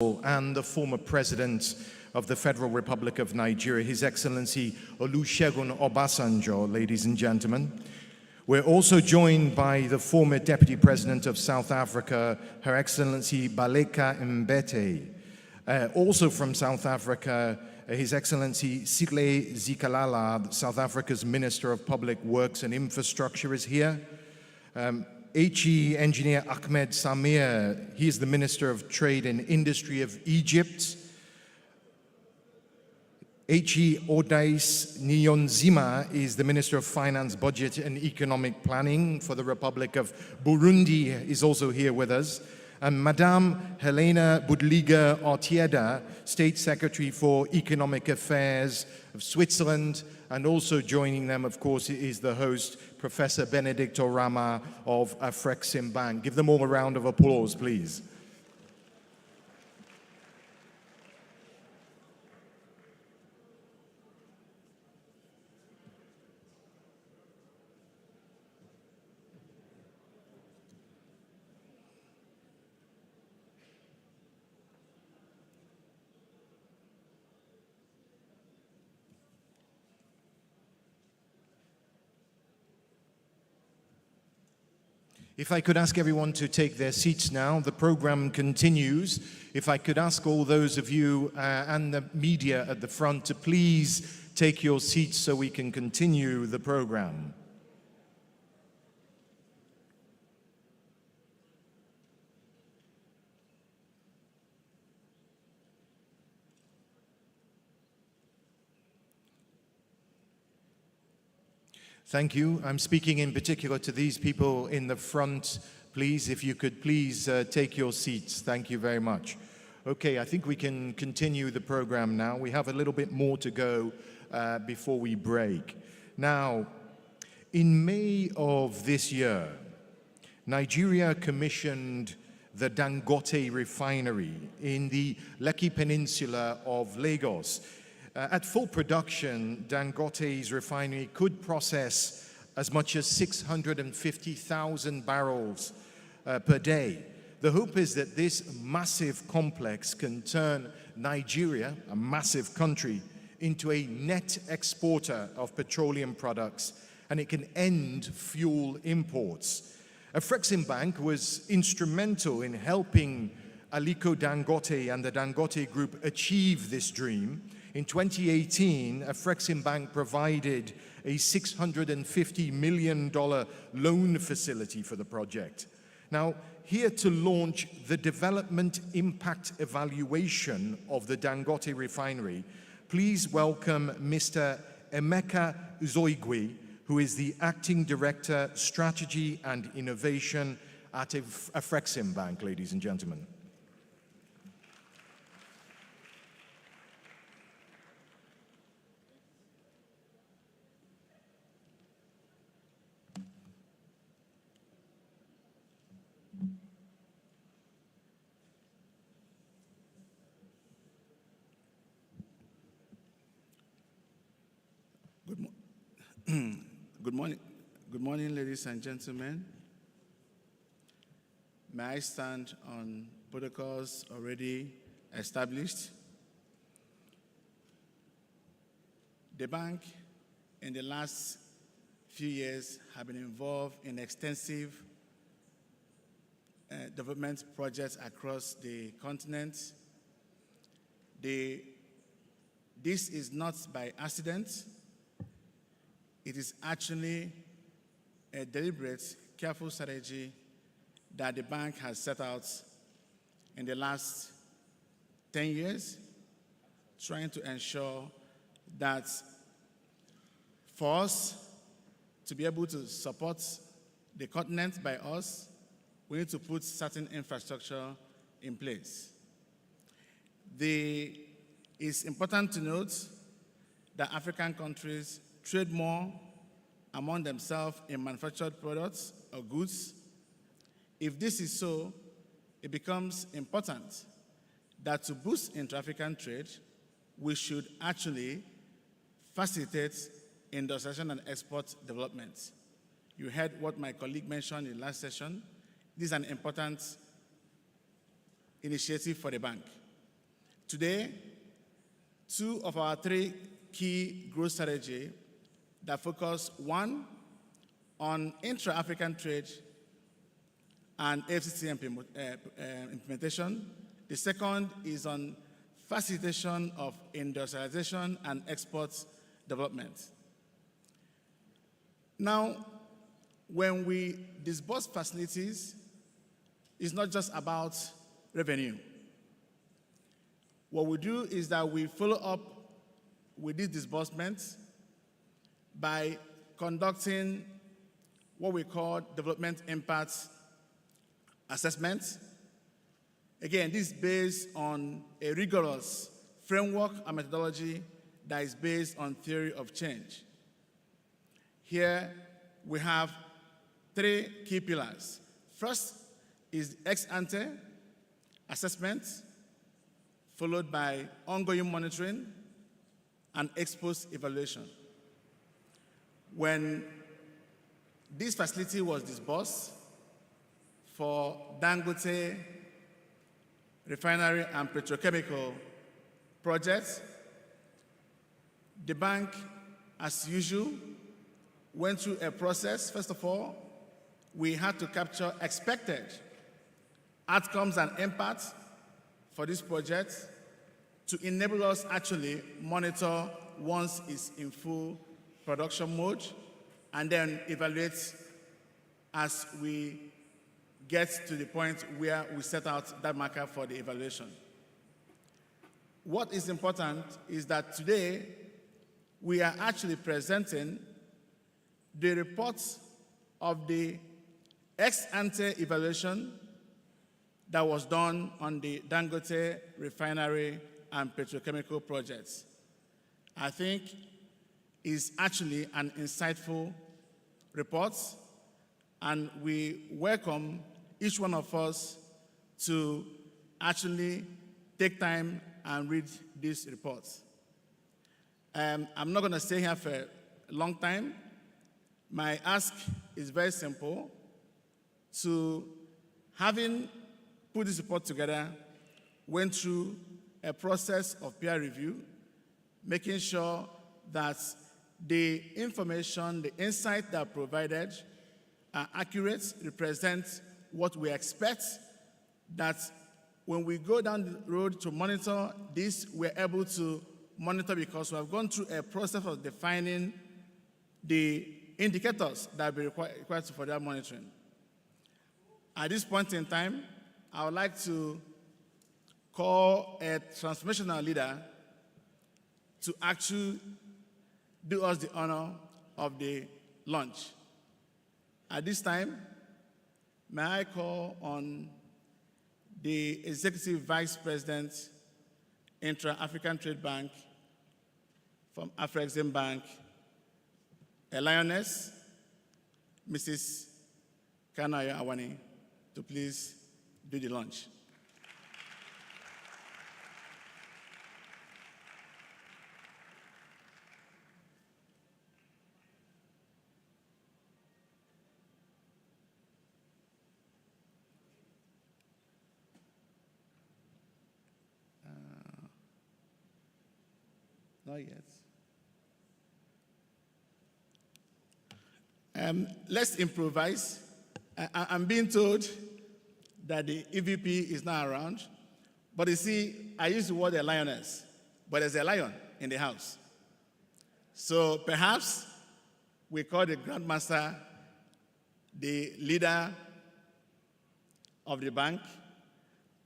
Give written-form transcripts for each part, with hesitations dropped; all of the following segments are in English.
and the former President of the Federal Republic of Nigeria, His Excellency Olusegun Obasanjo, ladies and gentlemen. We're also joined by the former Deputy President of South Africa, Her Excellency Baleka Mbete. Also from South Africa, His Excellency Sihle Zikalala, South Africa's Minister of Public Works and Infrastructure, is here. HE Engineer Ahmed Samir, he is the Minister of Trade and Industry of Egypt. HE Odais Niyonzima is the Minister of Finance, Budget and Economic Planning for the Republic of Burundi, is also here with us. And Madame Helena Budliga Artieda, State Secretary for Economic Affairs of Switzerland, and also joining them, of course, is the host, Professor Benedicto Rama of Afreximbank. Give them all a round of applause, please. If I could ask everyone to take their seats now, the program continues. If I could ask all those of you and the media at the front to please take your seats so we can continue the program. Thank you. I'm speaking in particular to these people in the front. Please, if you could please take your seats. Thank you very much. Okay, I think we can continue the program now. We have a little bit more to go before we break. Now, in May of this year, Nigeria commissioned the Dangote refinery in the Lekki Peninsula of Lagos. At full production, Dangote's refinery could process as much as 650,000 barrels per day. The hope is that this massive complex can turn Nigeria, a massive country, into a net exporter of petroleum products, and it can end fuel imports. Afreximbank was instrumental in helping Aliko Dangote and the Dangote Group achieve this dream. In 2018, Afreximbank provided a $650 million loan facility for the project. Now, here to launch the development impact evaluation of the Dangote refinery, please welcome Mr. Emeka Uzoigwe, who is the Acting Director, Strategy and Innovation at Afreximbank, ladies and gentlemen. Good morning, ladies and gentlemen. May I stand on protocols already established? The bank, in the last few years, have been involved in extensive development projects across the continent. This is not by accident. It is actually a deliberate, careful strategy that the bank has set out in the last 10 years, trying to ensure that for us to be able to support the continent by us, we need to put certain infrastructure in place. It's important to note that African countries trade more among themselves in manufactured products or goods. If this is so, it becomes important that to boost intra-African trade, we should actually facilitate industrialization and export development. You heard what my colleague mentioned in the last session. This is an important initiative for the bank. Today, two of our three key growth strategies that focus, one, on intra-African trade and FCC implementation. The second is on facilitation of industrialization and export development. Now, when we disburse facilities, it's not just about revenue. What we do is that we follow up with these disbursements by conducting what we call development impact assessments. Again, this is based on a rigorous framework and methodology that is based on theory of change. Here we have three key pillars. First is ex ante assessment, followed by ongoing monitoring and ex post evaluation. When this facility was disbursed for Dangote refinery and petrochemical projects, the bank, as usual, went through a process. First of all, we had to capture expected outcomes and impacts for this project to enable us actually monitor once it's in full production mode, and then evaluate as we get to the point where we set out that marker for the evaluation. What is important is that today we are actually presenting the reports of the ex ante evaluation that was done on the Dangote refinery and petrochemical projects. I think is actually an insightful report, and we welcome each one of us to actually take time and read these reports. I'm not going to stay here for a long time. My ask is very simple. To having put this report together, went through a process of peer review, making sure that the information, the insight that are provided are accurate, represent what we expect, that when we go down the road to monitor this, we're able to monitor because we have gone through a process of defining the indicators that will be required for that monitoring. At this point in time, I would like to call a transformational leader to actually do us the honor of the launch. At this time, may I call on the Executive Vice President, Intra-African Trade Bank from Afrexim Bank, a lioness, Mrs. Kanayo Awani, to please do the launch. Not yet. Let's improvise. I'm being told that the EVP is not around, but you see, I use the word a lioness, but there's a lion in the house. So perhaps we call the Grandmaster the leader of the bank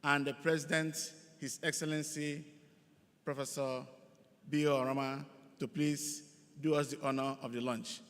and the President, His Excellency, Professor B.O. Orama, to please do us the honor of the launch.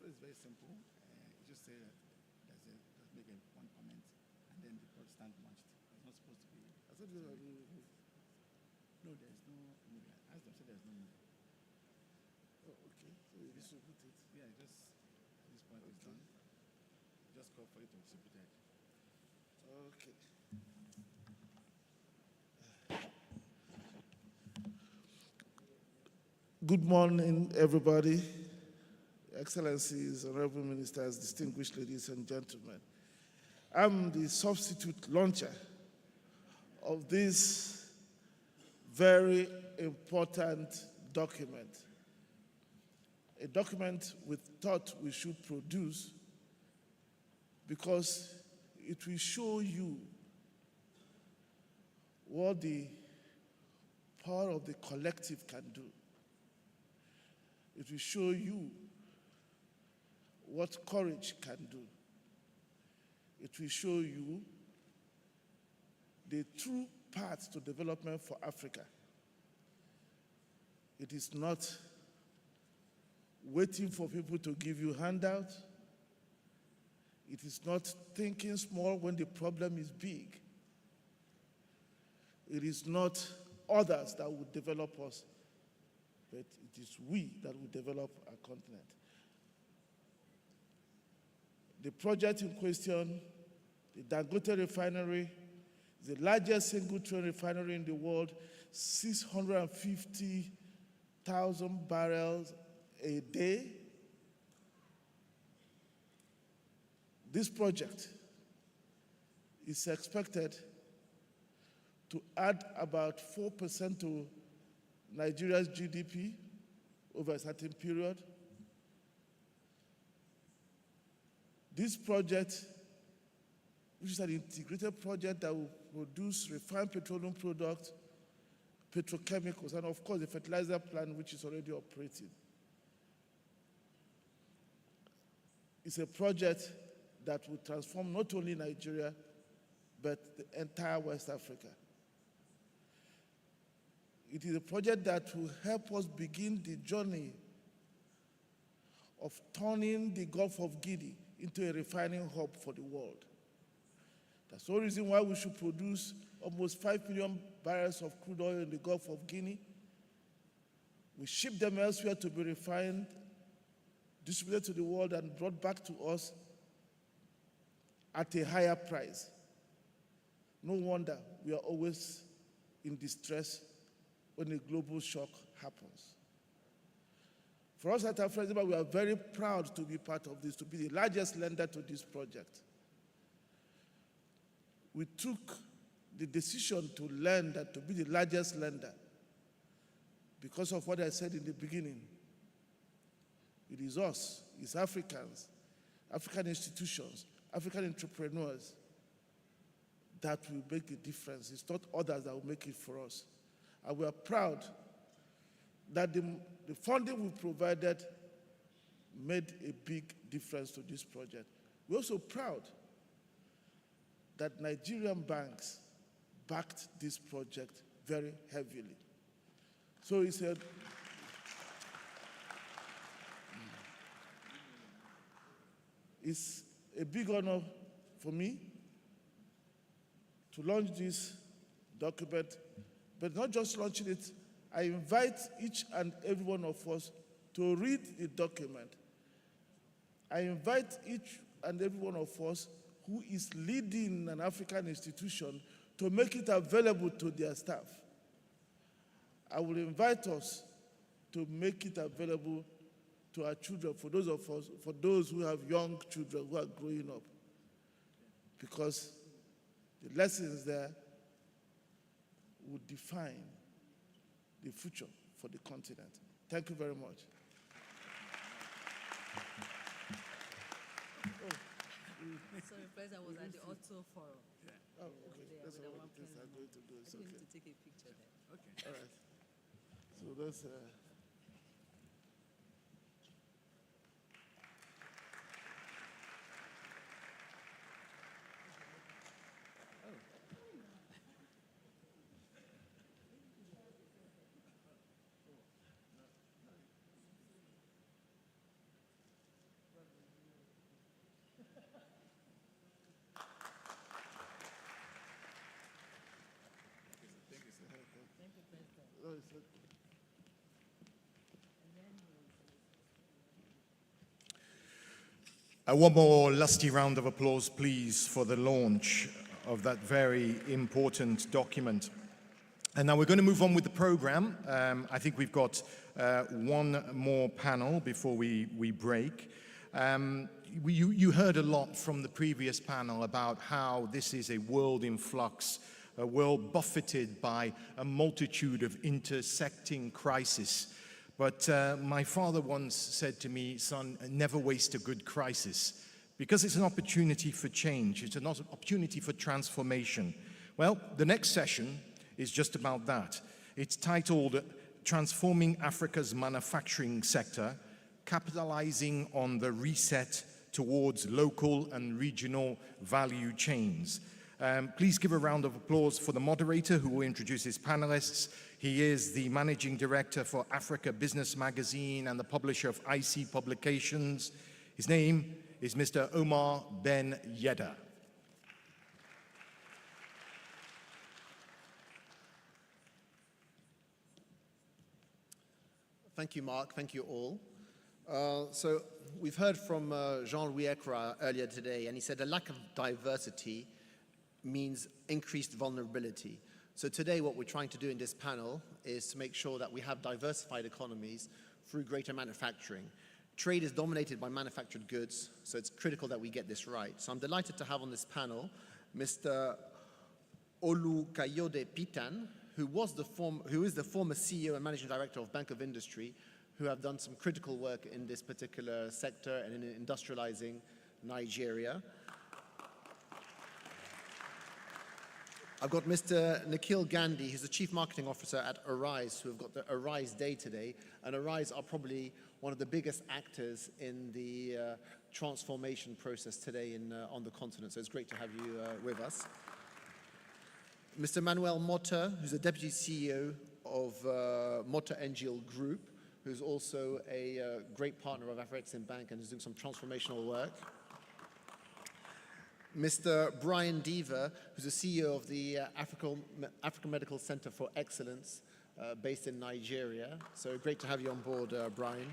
It's very simple. You just say that let's make one comment, and then the Protestant launched. It's not supposed to be. Ask them, say there's no movie. Oh, okay. So you distribute it. Yeah, just this part is done. Just call for it to be distributed. Okay. Good morning, everybody. Excellencies, honorable ministers, distinguished ladies and gentlemen. I'm the substitute launcher of this very important document, a document we thought we should produce because it will show you what the power of the collective can do. It will show you what courage can do. It will show you the true path to development for Africa. It is not waiting for people to give you handouts. It is not thinking small when the problem is big. It is not others that will develop us, but it is we that will develop our continent. The project in question, the Dangote refinery, is the largest single-train refinery in the world, 650,000 barrels a day. This project is expected to add about 4% to Nigeria's GDP over a certain period. This project, which is an integrated project that will produce refined petroleum products, petrochemicals, and of course the fertilizer plant, which is already operating. It's a project that will transform not only Nigeria, but the entire West Africa. It is a project that will help us begin the journey of turning the Gulf of Guinea into a refining hub for the world. That's the reason why we should produce almost 5 million barrels of crude oil in the Gulf of Guinea. We ship them elsewhere to be refined, distributed to the world, and brought back to us at a higher price. No wonder we are always in distress when a global shock happens. For us at Afreximbank, we are very proud to be part of this, to be the largest lender to this project. We took the decision to lend and to be the largest lender because of what I said in the beginning. It is us, it's Africans, African institutions, African entrepreneurs that will make the difference. It's not others that will make it for us. And we are proud that the funding we provided made a big difference to this project. We're also proud that Nigerian banks backed this project very heavily. So it's a big honor for me to launch this document, but not just launching it. I invite each and every one of us to read the document. I invite each and every one of us who is leading an African institution to make it available to their staff. I will invite us to make it available to our children, for those of us, for those who have young children who are growing up, because the lessons there will define the future for the continent. Thank you very much. Sorry, President, I was at the Auto Forum. Oh, okay. There, That's with all the the things I'm going to do. I It's think we okay. need to take a picture there. Okay. All right. So that's Thank you, President. oh, it's okay. One more lusty round of applause, please, for the launch of that very important document. And now we're going to move on with the program. I think we've got one more panel before we break. You heard a lot from the previous panel about how this is a world in flux, a world buffeted by a multitude of intersecting crises. But my father once said to me, son, never waste a good crisis, because it's an opportunity for change, it's an opportunity for transformation. Well, the next session is just about that. It's titled Transforming Africa's Manufacturing Sector, Capitalizing on the Reset Towards Local and Regional Value Chains. Please give a round of applause for the moderator who will introduce his panelists. He is the Managing Director for Africa Business Magazine and the publisher of IC Publications. His name is Mr. Omar Ben Yedda. Thank you, Mark. Thank you all. So we've heard from Jean-Louis Ekra earlier today, and he said a lack of diversity means increased vulnerability. So today what we're trying to do in this panel is to make sure that we have diversified economies through greater manufacturing. Trade is dominated by manufactured goods, so it's critical that we get this right. So I'm delighted to have on this panel Mr. Olukayode Pitan, who is the former CEO and Managing Director of Bank of Industry, who have done some critical work in this particular sector and in industrializing Nigeria. I've got Mr. Nikhil Gandhi, who's the Chief Marketing Officer at Arise, who have got the Arise Day today. And Arise are probably one of the biggest actors in the transformation process today on the continent. So it's great to have you with us. Mr. Manuel Motta, who's the Deputy CEO of Motta NGL Group, who's also a great partner of Afrexim Bank and is doing some transformational work. Mr. Brian Deaver, who's the CEO of the African Medical Center for Excellence, based in Nigeria. So great to have you on board, Brian.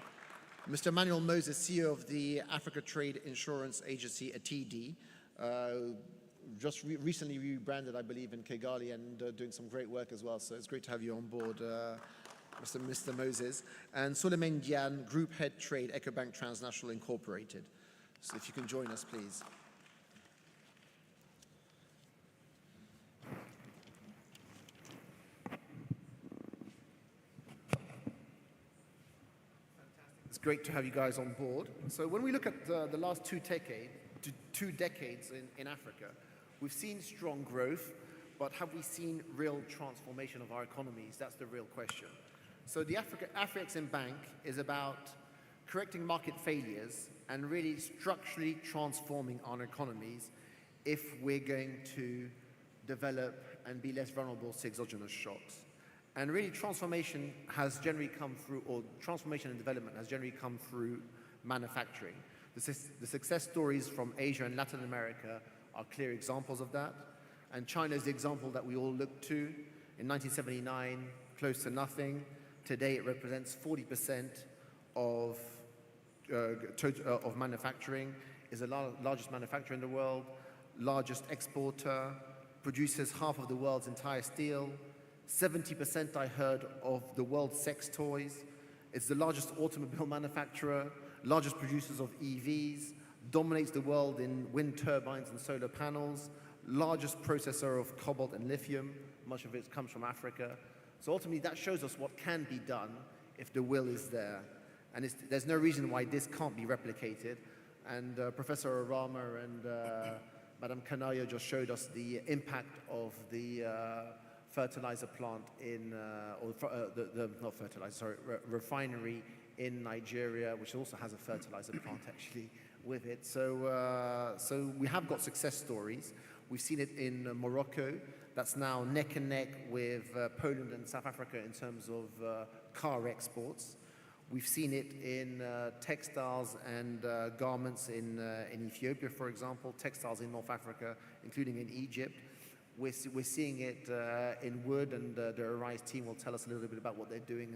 Mr. Emmanuel Moses, CEO of the Africa Trade Insurance Agency, ATD, just recently rebranded, I believe, in Kigali and doing some great work as well. So it's great to have you on board, Mr. Moses. And Suleiman Dian, Group Head Trade, EcoBank Transnational Incorporated. So if you can join us, please. It's great to have you guys on board. So when we look at the last two decades in Africa, we've seen strong growth, but have we seen real transformation of our economies? That's the real question. So the Afrexim Bank is about correcting market failures and really structurally transforming our economies if we're going to develop and be less vulnerable to exogenous shocks. And really transformation has generally come through, or transformation and development has generally come through manufacturing. The success stories from Asia and Latin America are clear examples of that. And China is the example that we all look to. In 1979, close to nothing. Today it represents 40% of manufacturing, is the largest manufacturer in the world, largest exporter, produces half of the world's entire steel, 70% I heard of the world's sex toys. It's the largest automobile manufacturer, largest producers of EVs, dominates the world in wind turbines and solar panels, largest processor of cobalt and lithium, much of it comes from Africa. So ultimately that shows us what can be done if the will is there. And there's no reason why this can't be replicated. And Professor Arama and Madam Kanayo just showed us the impact of the fertilizer plant in, refinery in Nigeria, which also has a fertilizer plant actually with it. So we have got success stories. We've seen it in Morocco. That's now neck and neck with Poland and South Africa in terms of car exports. We've seen it in textiles and garments in Ethiopia, for example, textiles in North Africa, including in Egypt. We're seeing it in wood, and the Arise team will tell us a little bit about what they're doing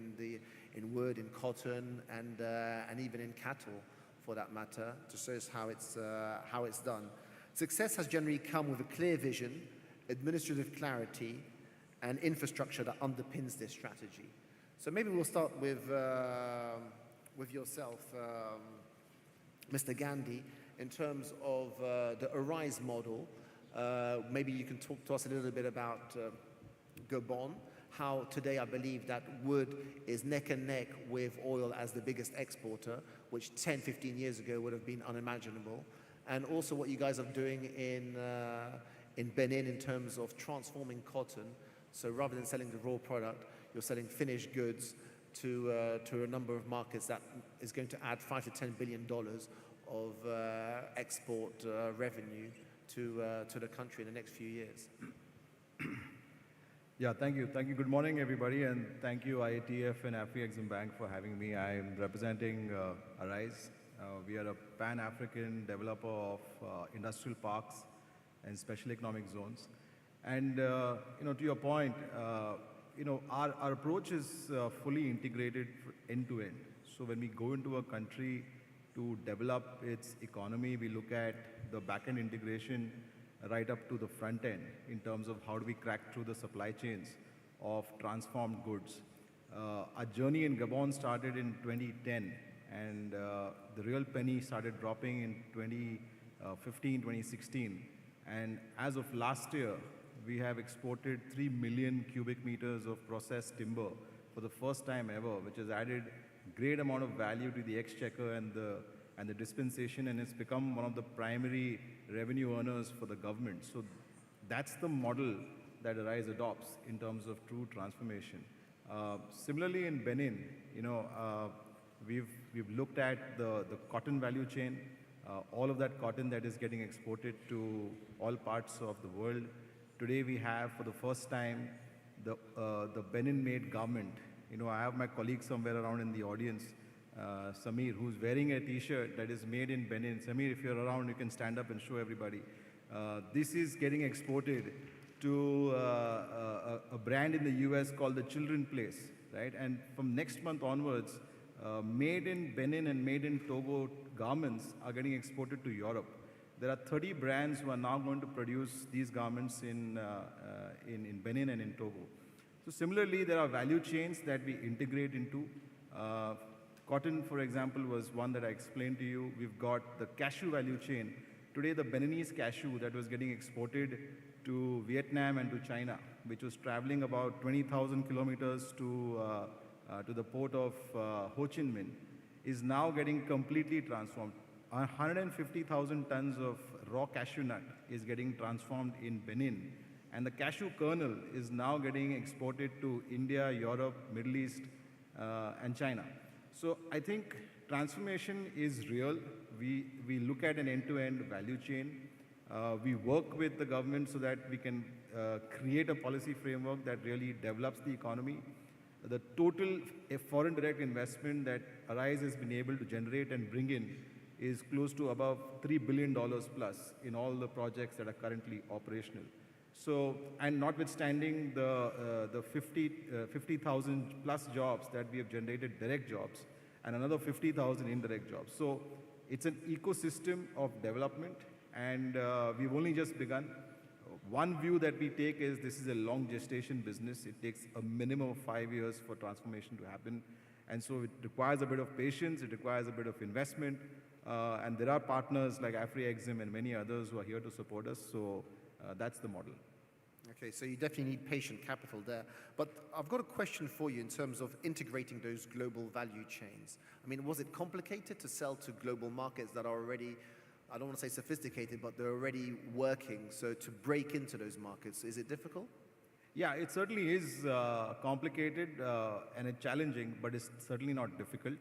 in wood, in cotton, and even in cattle, for that matter, to show us how it's done. Success has generally come with a clear vision, administrative clarity, and infrastructure that underpins this strategy. So maybe we'll start with yourself, Mr. Gandhi, in terms of the Arise model. Maybe you can talk to us a little bit about Gabon, how today I believe that wood is neck and neck with oil as the biggest exporter, which 10, 15 years ago would have been unimaginable. And also what you guys are doing in Benin in terms of transforming cotton. So rather than selling the raw product, you're selling finished goods to a number of markets that is going to add $5 to $10 billion of export revenue to the country in the next few years. Yeah, thank you. Thank you. Good morning, everybody, and thank you, IATF and Afri-Exim Bank, for having me. I'm representing Arise. We are a pan-African developer of industrial parks and special economic zones. And to your point, our approach is fully integrated end-to-end. So when we go into a country to develop its economy, we look at the back-end integration right up to the front end in terms of how do we crack through the supply chains of transformed goods. Our journey in Gabon started in 2010, and the real penny started dropping in 2015, 2016. And as of last year, we have exported 3 million cubic meters of processed timber for the first time ever, which has added great amount of value to the exchequer and the dispensation, and it's become one of the primary revenue earners for the government. So that's the model that Arise adopts in terms of true transformation. Similarly in Benin, we've looked at the cotton value chain, all of that cotton that is getting exported to all parts of the world. Today we have, for the first time, the Benin-made garment. I have my colleague somewhere around in the audience, Samir, who's wearing a t-shirt that is made in Benin. Samir, if you're around, you can stand up and show everybody. This is getting exported to a brand in the US called the Children Place, right? And from next month onwards, made in Benin and made in Togo garments are getting exported to Europe. There are 30 brands who are now going to produce these garments in Benin and in Togo. So similarly, there are value chains that we integrate into. Cotton, for example, was one that I explained to you. We've got the cashew value chain. Today, the Beninese cashew that was getting exported to Vietnam and to China, which was traveling about 20,000 kilometers to the port of Ho Chi Minh, is now getting completely transformed. 150,000 tons of raw cashew nut is getting transformed in Benin. And the cashew kernel is now getting exported to India, Europe, Middle East, and China. So I think transformation is real. We look at an end-to-end value chain. We work with the government so that we can create a policy framework that really develops the economy. The total foreign direct investment that Arise has been able to generate and bring in is close to above $3 billion plus in all the projects that are currently operational. So, and notwithstanding the 50,000 plus jobs that we have generated, direct jobs, and another 50,000 indirect jobs. So it's an ecosystem of development, and we've only just begun. One view that we take is this is a long gestation business. It takes a minimum of 5 years for transformation to happen. And so it requires a bit of patience, it requires a bit of investment, and there are partners like Afri-Exim and many others who are here to support us, so that's the model. Okay, so you definitely need patient capital there. But I've got a question for you in terms of integrating those global value chains. I mean, was it complicated to sell to global markets that are already, I don't want to say sophisticated, but they're already working? So to break into those markets, is it difficult? Yeah, it certainly is complicated and it's challenging, but it's certainly not difficult.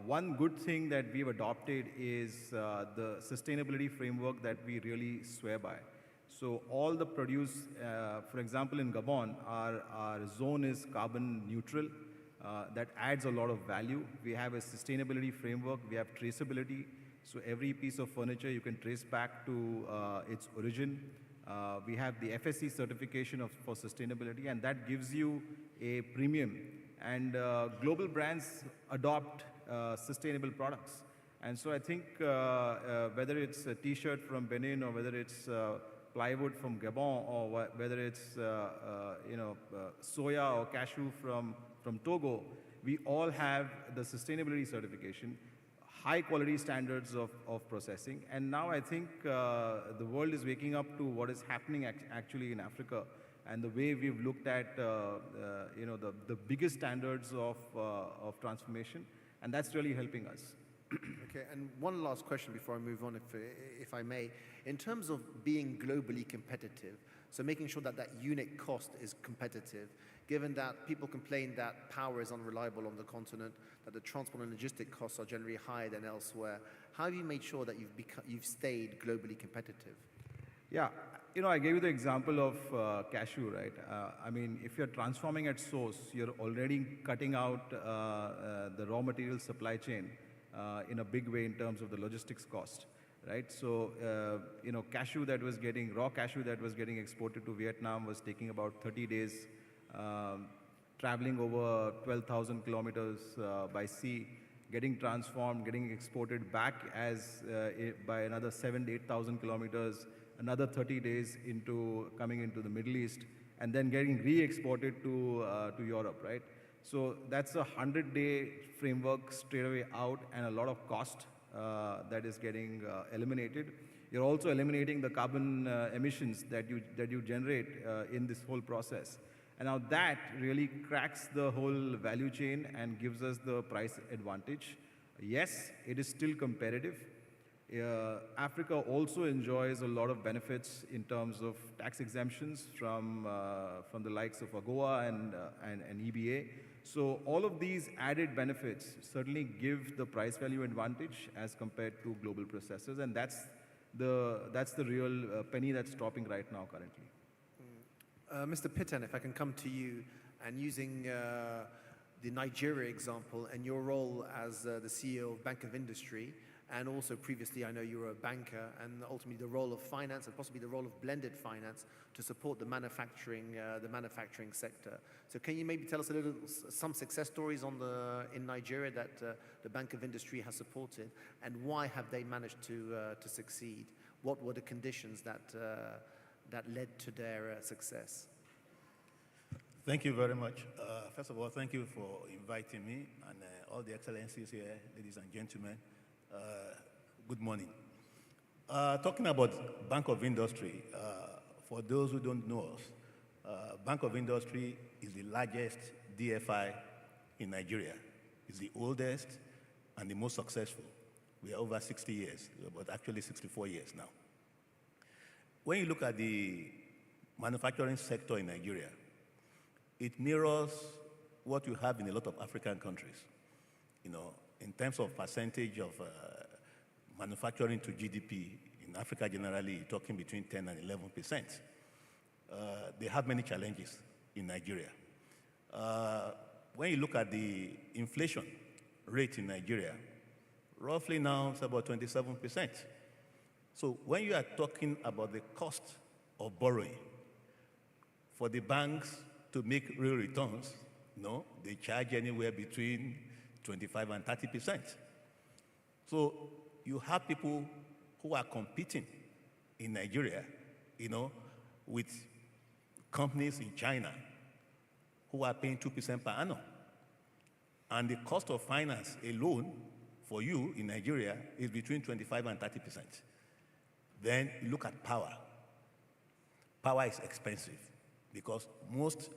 One good thing that we've adopted is the sustainability framework that we really swear by. So all the produce, for example, in Gabon, our zone is carbon neutral. That adds a lot of value. We have a sustainability framework. We have traceability. So every piece of furniture you can trace back to its origin. We have the FSC certification for sustainability, and that gives you a premium. And global brands adopt sustainable products. And so I think whether it's a T-shirt from Benin or whether it's plywood from Gabon or whether it's soya or cashew from Togo, we all have the sustainability certification, high quality standards of processing. And now I think the world is waking up to what is happening actually in Africa, and the way we've looked at the biggest standards of transformation, and that's really helping us. Okay, and one last question before I move on, if I may. In terms of being globally competitive, so making sure that that unit cost is competitive, given that people complain that power is unreliable on the continent, that the transport and logistic costs are generally higher than elsewhere, how have you made sure that you've stayed globally competitive? Yeah, I gave you the example of cashew, right? I mean, if you're transforming at source, you're already cutting out the raw material supply chain in a big way in terms of the logistics cost, right? So, cashew that was raw cashew that was getting exported to Vietnam was taking about 30 days, traveling over 12,000 kilometers by sea, getting transformed, getting exported back by another 7,000 to 8,000 kilometers, another 30 days coming into the Middle East, and then getting re-exported to Europe, right? So that's a 100-day framework straight away out, and a lot of cost that is getting eliminated. You're also eliminating the carbon emissions that you generate in this whole process. And now that really cracks the whole value chain and gives us the price advantage. Yes, it is still competitive. Africa also enjoys a lot of benefits in terms of tax exemptions from the likes of AGOA and EBA. So all of these added benefits certainly give the price value advantage as compared to global processors, and that's the real penny that's dropping right now currently. Mr. Pitten, if I can come to you, and using the Nigeria example and your role as the CEO of Bank of Industry, and also previously I know you were a banker, and ultimately the role of finance and possibly the role of blended finance to support the manufacturing sector. So can you maybe tell us some success stories in Nigeria that the Bank of Industry has supported, and why have they managed to succeed? What were the conditions that led to their success? Thank you very much. First of all, thank you for inviting me and all the excellencies here, ladies and gentlemen. Good morning. Talking about Bank of Industry, for those who don't know us, Bank of Industry is the largest DFI in Nigeria. It's the oldest and the most successful. We are over 60 years, but actually 64 years now. When you look at the manufacturing sector in Nigeria, it mirrors what you have in a lot of African countries. In terms of percentage of manufacturing to GDP, in Africa generally, you're talking between 10 and 11%. They have many challenges in Nigeria. When you look at the inflation rate in Nigeria, roughly now it's about 27%. So when you are talking about the cost of borrowing, for the banks to make real returns, they charge anywhere between 25 and 30%. So you have people who are competing in Nigeria, with companies in China who are paying 2% per annum. And the cost of finance alone for you in Nigeria is between 25 and 30%. Then you look at power. Power is expensive because most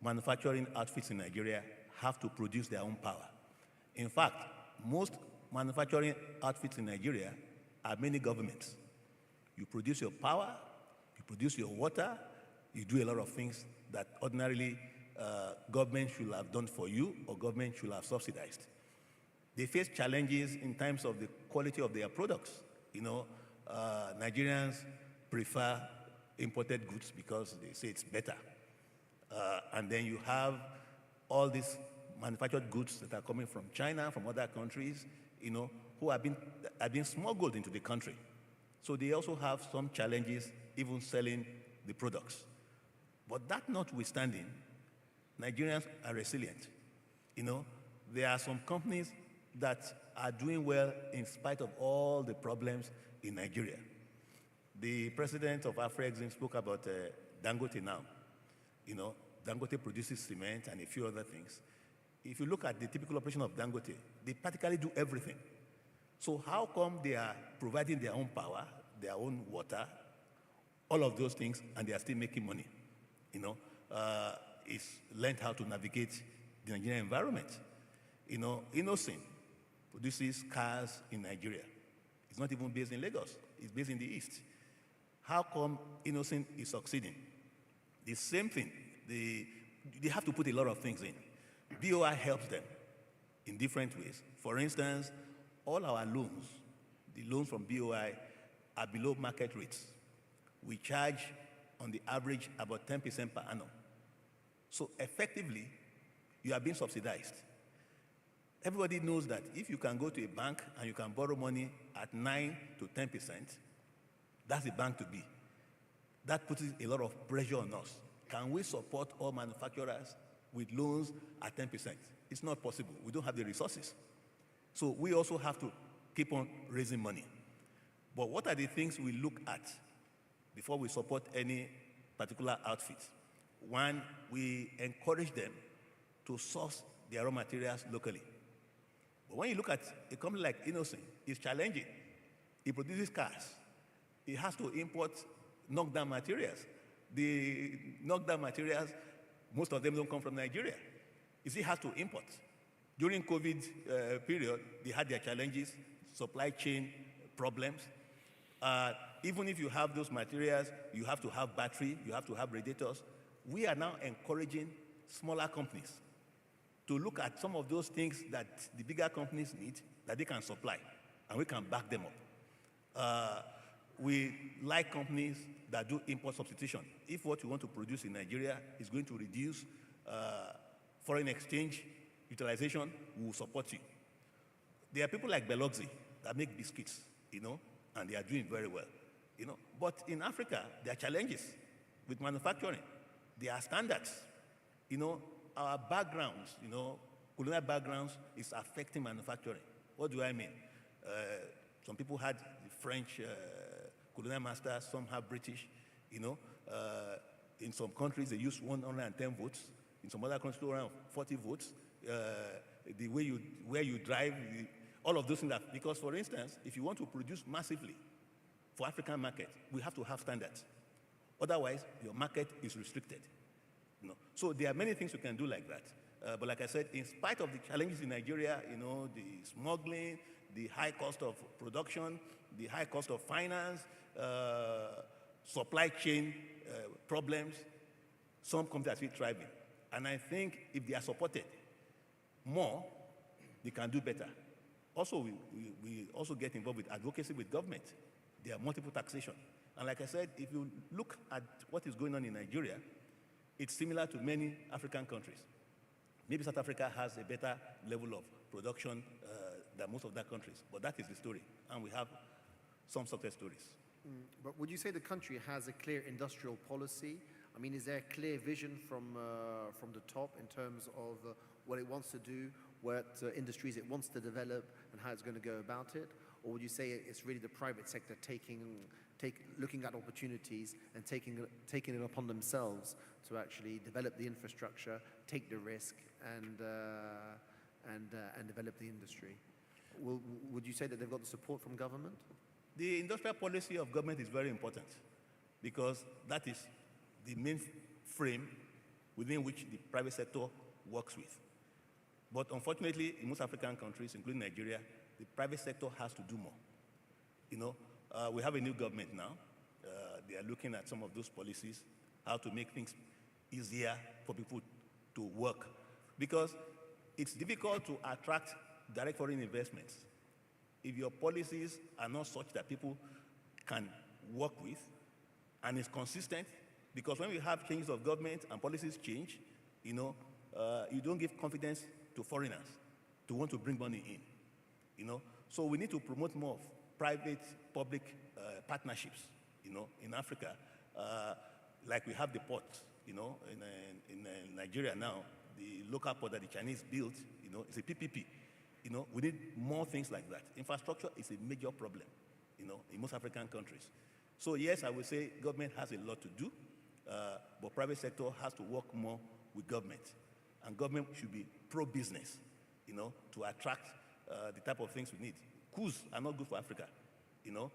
manufacturing outfits in Nigeria have to produce their own power. In fact, most manufacturing outfits in Nigeria are mini governments. You produce your power, you produce your water, you do a lot of things that ordinarily government should have done for you or government should have subsidized. They face challenges in terms of the quality of their products. Nigerians prefer imported goods because they say it's better. And then you have all these manufactured goods that are coming from China, from other countries, who have been smuggled into the country. So they also have some challenges even selling the products. But that notwithstanding, Nigerians are resilient. There are some companies that are doing well in spite of all the problems in Nigeria. The president of Afrexim spoke about Dangote now. You know, Dangote produces cement and a few other things. If you look at the typical operation of Dangote, they practically do everything. So how come they are providing their own power, their own water, all of those things, and they are still making money? You know, it's learned how to navigate the Nigerian environment. You know, Innocent produces cars in Nigeria. It's not even based in Lagos. It's based in the East. How come Innocent is succeeding? The same thing. They have to put a lot of things in. BOI helps them in different ways. For instance, all our loans, the loans from BOI, are below market rates. We charge, on the average, about 10% per annum. So effectively, you are being subsidized. Everybody knows that if you can go to a bank and you can borrow money at 9 to 10%, that's the bank to be. That puts a lot of pressure on us. Can we support all manufacturers with loans at 10%? It's not possible. We don't have the resources. So we also have to keep on raising money. But what are the things we look at before we support any particular outfit? One, we encourage them to source their raw materials locally. But when you look at a company like Innocent, it's challenging. It produces cars. It has to import knockdown materials. The knockdown materials, most of them don't come from Nigeria. It still has to import. During COVID period, they had their challenges, supply chain problems. Even if you have those materials, you have to have battery, you have to have radiators. We are now encouraging smaller companies to look at some of those things that the bigger companies need that they can supply, and we can back them up. We like companies that do import substitution. If what you want to produce in Nigeria is going to reduce foreign exchange utilization, we will support you. There are people like Biloxi that make biscuits, you know, and they are doing very well, you know. But in Africa, there are challenges with manufacturing. There are standards, you know. Our backgrounds, you know, colonial backgrounds is affecting manufacturing. What do I mean? Some people had the French colonial masters, some have British, you know. In some countries, they use 110 votes. In some other countries, around 40 votes. The way where you drive, all of those things. Because, for instance, if you want to produce massively for African market, we have to have standards. Otherwise, your market is restricted. You know? So there are many things we can do like that. But like I said, in spite of the challenges in Nigeria, you know, the smuggling, the high cost of production, the high cost of finance, supply chain problems, some companies are still thriving. And I think if they are supported more, they can do better. Also, we also get involved with advocacy with government. There are multiple taxation. And like I said, if you look at what is going on in Nigeria, it's similar to many African countries. Maybe South Africa has a better level of production than most of their countries, but that is the story. And we have some success stories. But would you say the country has a clear industrial policy? I mean, is there a clear vision from the top in terms of what it wants to do, what industries it wants to develop, and how it's going to go about it? Or would you say it's really the private sector looking at opportunities and taking it upon themselves to actually develop the infrastructure, take the risk, and develop the industry? Would you say that they've got the support from government? The industrial policy of government is very important because that is the main frame within which the private sector works with. But unfortunately, in most African countries, including Nigeria, the private sector has to do more. You know, we have a new government now. They are looking at some of those policies, how to make things easier for people to work. Because it's difficult to attract direct foreign investments if your policies are not such that people can work with and it's consistent. Because when we have changes of government and policies change, you know, you don't give confidence to foreigners to want to bring money in. You know, so we need to promote more of private-public partnerships. You know, in Africa, like we have the port. You know, in Nigeria now, the local port that the Chinese built, you know, it's a PPP. You know, we need more things like that. Infrastructure is a major problem, you know, in most African countries. So yes, I would say government has a lot to do, but private sector has to work more with government. And government should be pro-business, you know, to attract the type of things we need. Coups are not good for Africa, you know.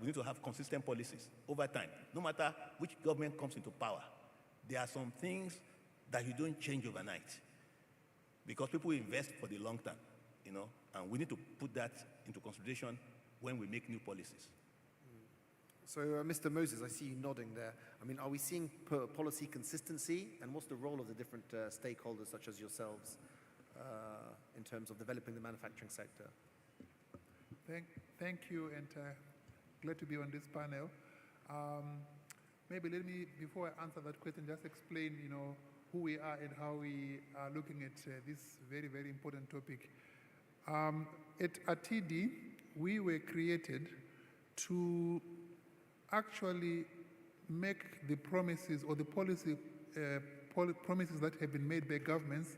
We need to have consistent policies over time. No matter which government comes into power, there are some things that you don't change overnight because people invest for the long term, you know, and we need to put that into consideration when we make new policies. So, Mr. Moses, I see you nodding there. I mean, are we seeing policy consistency, and what's the role of the different stakeholders, such as yourselves, in terms of developing the manufacturing sector? Thank you, and glad to be on this panel. Maybe let me, before I answer that question, just explain, you know, who we are and how we are looking at this very, very important topic. At TD, we were created to actually make the promises or the policy promises that have been made by governments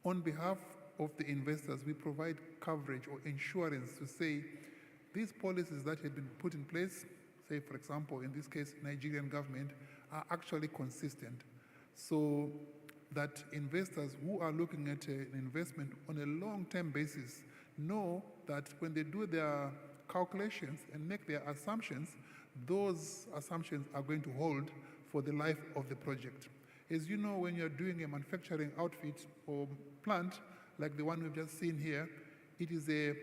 on behalf of the investors. We provide coverage or insurance to say these policies that have been put in place, say for example, in this case, Nigerian government, are actually consistent. So that investors who are looking at an investment on a long-term basis know that when they do their calculations and make their assumptions, those assumptions are going to hold for the life of the project. As you know, when you're doing a manufacturing outfit or plant, like the one we've just seen here, it is a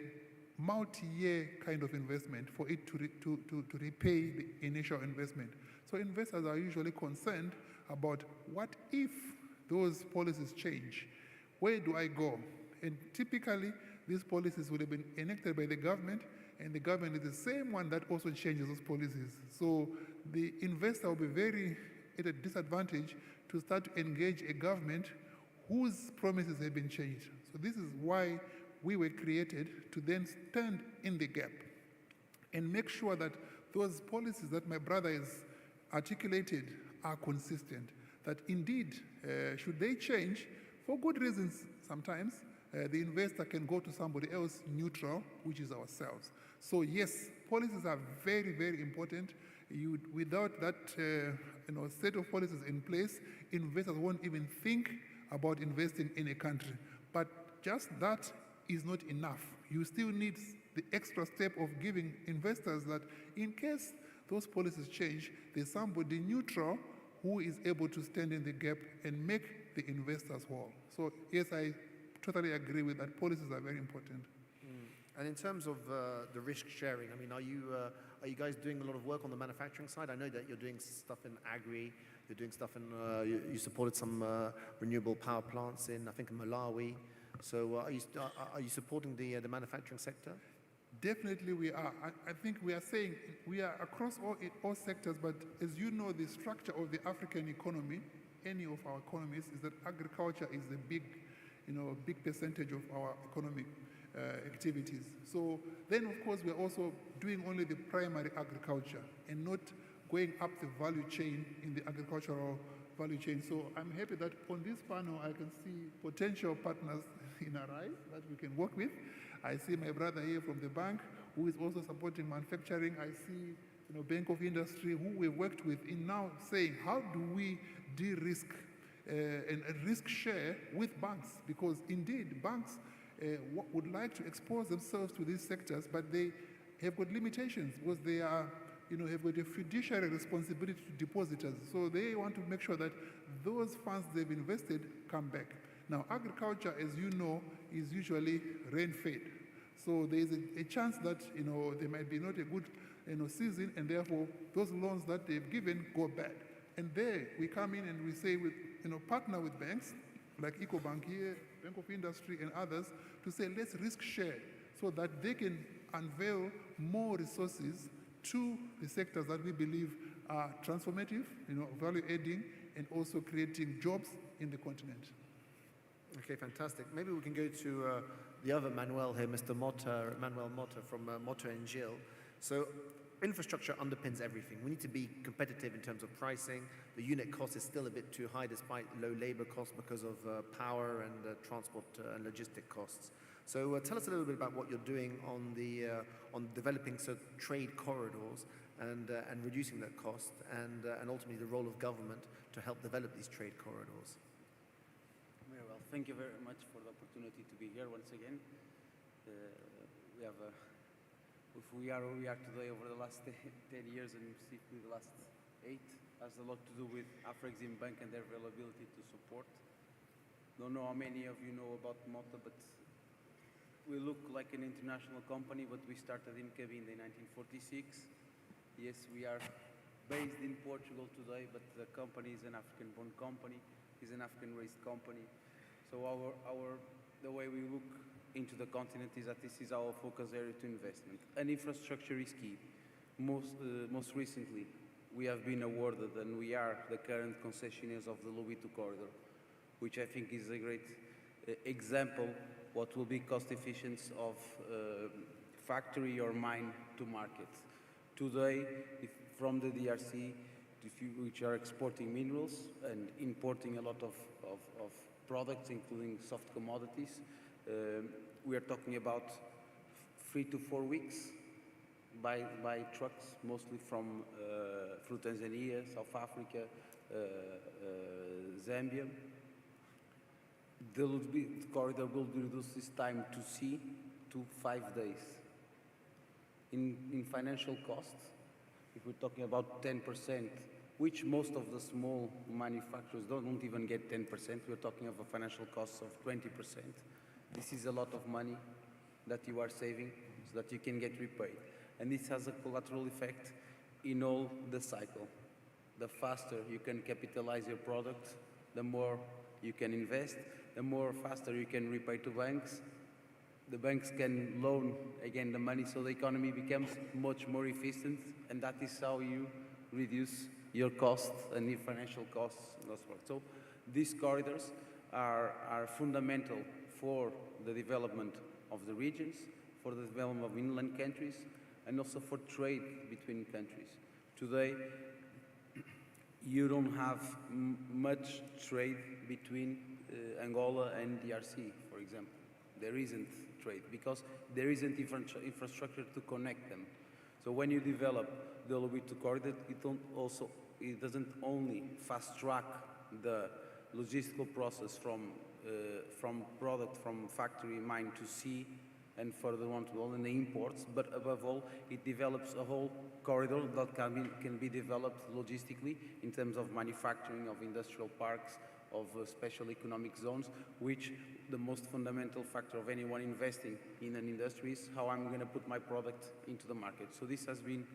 multi-year kind of investment for it to repay the initial investment. So investors are usually concerned about what if those policies change? Where do I go? And typically, these policies would have been enacted by the government, and the government is the same one that also changes those policies. So the investor will be very at a disadvantage to start to engage a government whose promises have been changed. So this is why we were created, to then stand in the gap and make sure that those policies that my brother has articulated are consistent, that indeed, should they change, for good reasons sometimes, the investor can go to somebody else neutral, which is ourselves. So yes, policies are very, very important. Without that set of policies in place, investors won't even think about investing in a country. But just that is not enough. You still need the extra step of giving investors that in case those policies change, there's somebody neutral who is able to stand in the gap and make the investors whole. So yes, I totally agree with that. Policies are very important. And in terms of the risk sharing, I mean, are you guys doing a lot of work on the manufacturing side? I know that you're doing stuff in agri, you're doing stuff in, you supported some renewable power plants in, I think, in Malawi. So are you supporting the manufacturing sector? Definitely we are. I think we are saying we are across all sectors, but as you know, the structure of the African economy, any of our economies, is that agriculture is a big percentage of our economic activities. So then, of course, we're also doing only the primary agriculture and not going up the value chain in the agricultural value chain. So I'm happy that on this panel, I can see potential partners in Arise that we can work with. I see my brother here from the bank who is also supporting manufacturing. I see Bank of Industry who we worked with in now saying, how do we de-risk and risk share with banks? Because indeed, banks would like to expose themselves to these sectors, but they have got limitations because they are, have got a fiduciary responsibility to depositors. So they want to make sure that those funds they've invested come back. Now, agriculture, as you know, is usually rain-fed. So there is a chance that, there might be not a good, season, and therefore those loans that they've given go bad. And there we come in and we say, partner with banks like EcoBank here, Bank of Industry, and others to say, let's risk share so that they can unveil more resources to the sectors that we believe are transformative, value adding, and also creating jobs in the continent. Okay, fantastic. Maybe we can go to the other Manuel here, Mr. Manuel Motta from Motta and Gill. So infrastructure underpins everything. We need to be competitive in terms of pricing. The unit cost is still a bit too high despite low labor costs because of power and transport and logistic costs. So tell us a little bit about what you're doing on developing trade corridors and reducing that cost, and ultimately the role of government to help develop these trade corridors. Very well. Thank you very much for the opportunity to be here once again. If we are where we are today over the last 10 years, and specifically the last 8, has a lot to do with Afrexim Bank and their availability to support. Don't know how many of you know about Mota, but we look like an international company, but we started in Cabinda in 1946. Yes, we are based in Portugal today, but the company is an African-born company, is an African-raised company. So the way we look into the continent is that this is our focus area to investment. And infrastructure is key. Most recently, we have been awarded, and we are the current concessionaires of the Lobito Corridor, which I think is a great example what will be cost efficiency of factory or mine to market. Today, from the DRC, which are exporting minerals and importing a lot of products, including soft commodities, we are talking about 3 to 4 weeks by trucks, mostly from through Tanzania, South Africa, Zambia. The corridor will reduce this time to sea to 5 days. In financial costs, if we're talking about 10%, which most of the small manufacturers don't even get 10%, we're talking of a financial cost of 20%. This is a lot of money that you are saving so that you can get repaid. And this has a collateral effect in all the cycle. The faster you can capitalize your product, the more you can invest, the more faster you can repay to banks. The banks can loan again the money, so the economy becomes much more efficient, and that is how you reduce your costs and your financial costs and those work. So these corridors are fundamental for the development of the regions, for the development of inland countries, and also for trade between countries. Today, you don't have much trade between Angola and DRC, for example. There isn't trade because there isn't infrastructure to connect them. So when you develop the Lobito corridor, it doesn't only fast track the logistical process from product from factory mine to sea and further on to all in the imports, but above all, it develops a whole corridor that can be developed logistically in terms of manufacturing, of industrial parks, of special economic zones, which the most fundamental factor of anyone investing in an industry is how I'm going to put my product into the market. So this has been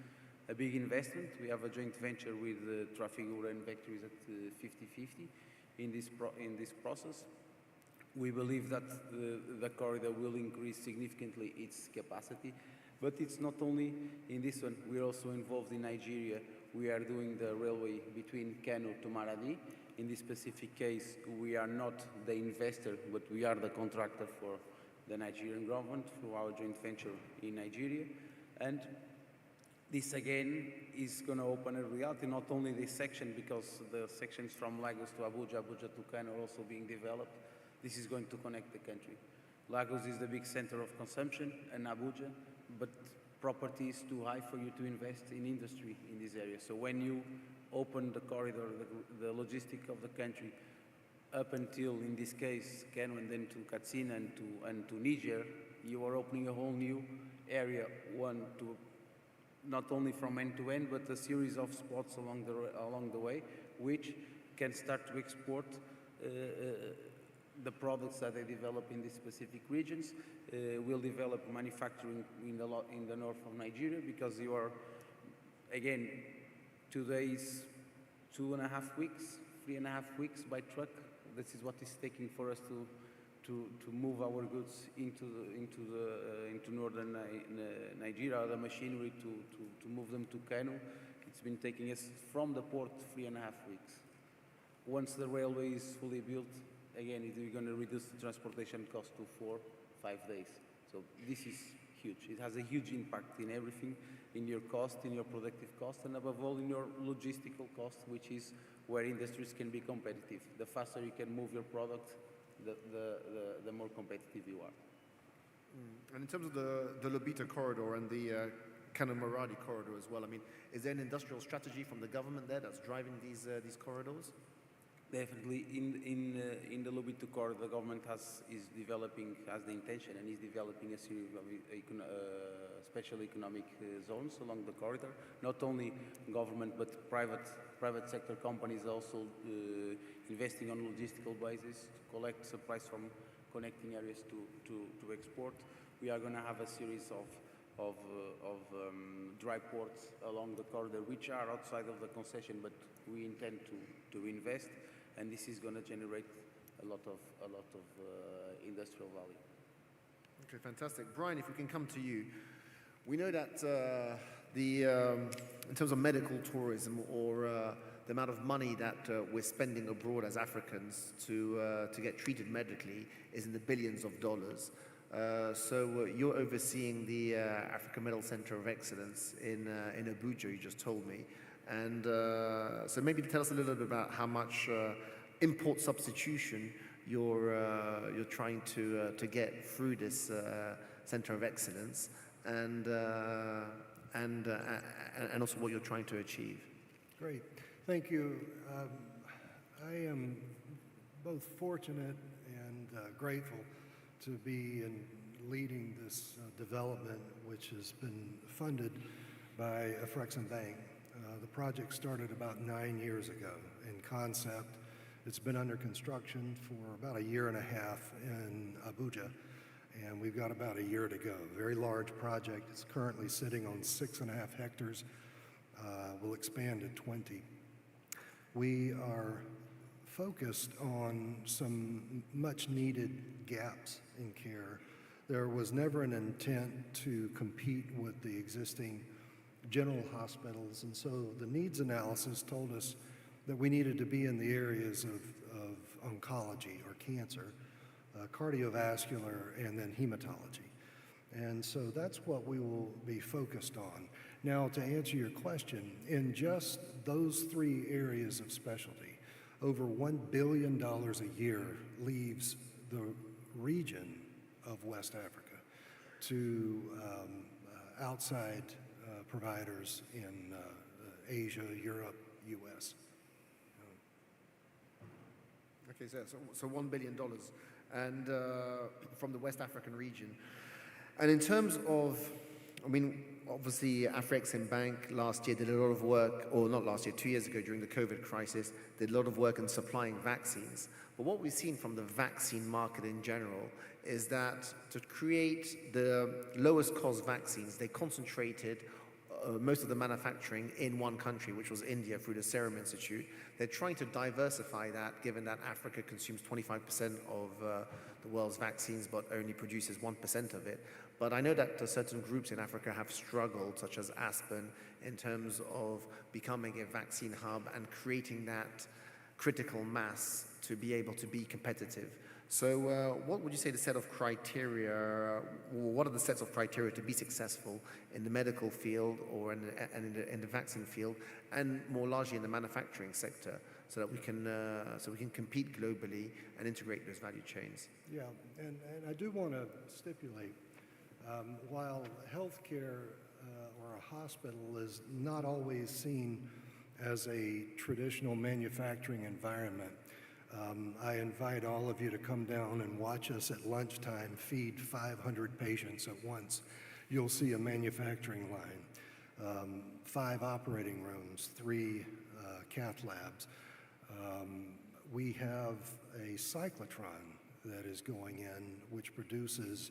a big investment. We have a joint venture with Trafigura and Vectories at 50-50 in this process. We believe that the corridor will increase significantly its capacity, but it's not only in this one. We're also involved in Nigeria. We are doing the railway between Kano to Maradi. In this specific case, we are not the investor, but we are the contractor for the Nigerian government through our joint venture in Nigeria. And this again is going to open a reality, not only this section, because the sections from Lagos to Abuja, Abuja to Kano are also being developed. This is going to connect the country. Lagos is the big center of consumption, and Abuja, but property is too high for you to invest in industry in this area. So when you open the corridor, the logistic of the country, up until, in this case, Kano and then to Katsina and to Niger, you are opening a whole new area, one to not only from end to end, but a series of spots along the way, which can start to export the products that they develop in these specific regions. We'll develop manufacturing in the north of Nigeria, because you are, again, today is 2.5 weeks, 3.5 weeks by truck. This is what it's taking for us to move our goods into northern Nigeria, the machinery to move them to Kano. It's been taking us from the port 3.5 weeks. Once the railway is fully built, again, we're going to reduce the transportation cost to 4-5 days. So this is huge. It has a huge impact in everything, in your cost, in your productive cost, and above all in your logistical cost, which is where industries can be competitive. The faster you can move your product, the more competitive you are. And in terms of the Lobito corridor and the Kanamuradi corridor as well, I mean, is there an industrial strategy from the government there that's driving these corridors? Definitely, in the Lobito corridor, the government has the intention and is developing a series of special economic zones along the corridor. Not only government but private sector companies also investing on logistical basis to collect supplies from connecting areas to export. We are going to have a series of dry ports along the corridor, which are outside of the concession, but we intend to invest, and this is going to generate a lot of industrial value. Okay, fantastic. Brian, if we can come to you. We know that in terms of medical tourism or the amount of money that we're spending abroad as Africans to get treated medically is in the billions of dollars. So you're overseeing the African Medical Center of Excellence in Abuja, you just told me. And so maybe tell us a little bit about how much import substitution you're trying to get through this Center of Excellence, and also what you're trying to achieve. Great, thank you. I am both fortunate and grateful to be leading this development, which has been funded by Afrexim Bank. The project started about 9 years ago in concept. It's been under construction for about 1.5 years in Abuja, and we've got about 1 year to go. Very large project. It's currently sitting on 6.5 hectares. We'll expand to 20. We are focused on some much needed gaps in care. There was never an intent to compete with the existing general hospitals, and so the needs analysis told us that we needed to be in the areas of oncology or cancer, cardiovascular, and then hematology. And so that's what we will be focused on. Now, to answer your question, in just those 3 areas of specialty, over $1 billion a year leaves the region of West Africa to outside providers in Asia, Europe, U.S. Okay, so $1 billion and from the West African region. And in terms of, I mean, obviously Afrexim Bank last year did a lot of work, or not last year, 2 years ago during the COVID crisis, did a lot of work in supplying vaccines. But what we've seen from the vaccine market in general is that to create the lowest cost vaccines, they concentrated most of the manufacturing in one country, which was India, through the Serum Institute. They're trying to diversify that, given that Africa consumes 25% of the world's vaccines, but only produces 1% of it. But I know that certain groups in Africa have struggled, such as Aspen, in terms of becoming a vaccine hub and creating that critical mass to be able to be competitive. So what would you say the set of criteria, what are the sets of criteria to be successful in the medical field or in the vaccine field, and more largely in the manufacturing sector, so that we can compete globally and integrate those value chains? Yeah, and I do want to stipulate, while healthcare or a hospital is not always seen as a traditional manufacturing environment, I invite all of you to come down and watch us at lunchtime feed 500 patients at once. You'll see a manufacturing line, 5 operating rooms, 3 cath labs. We have a cyclotron that is going in, which produces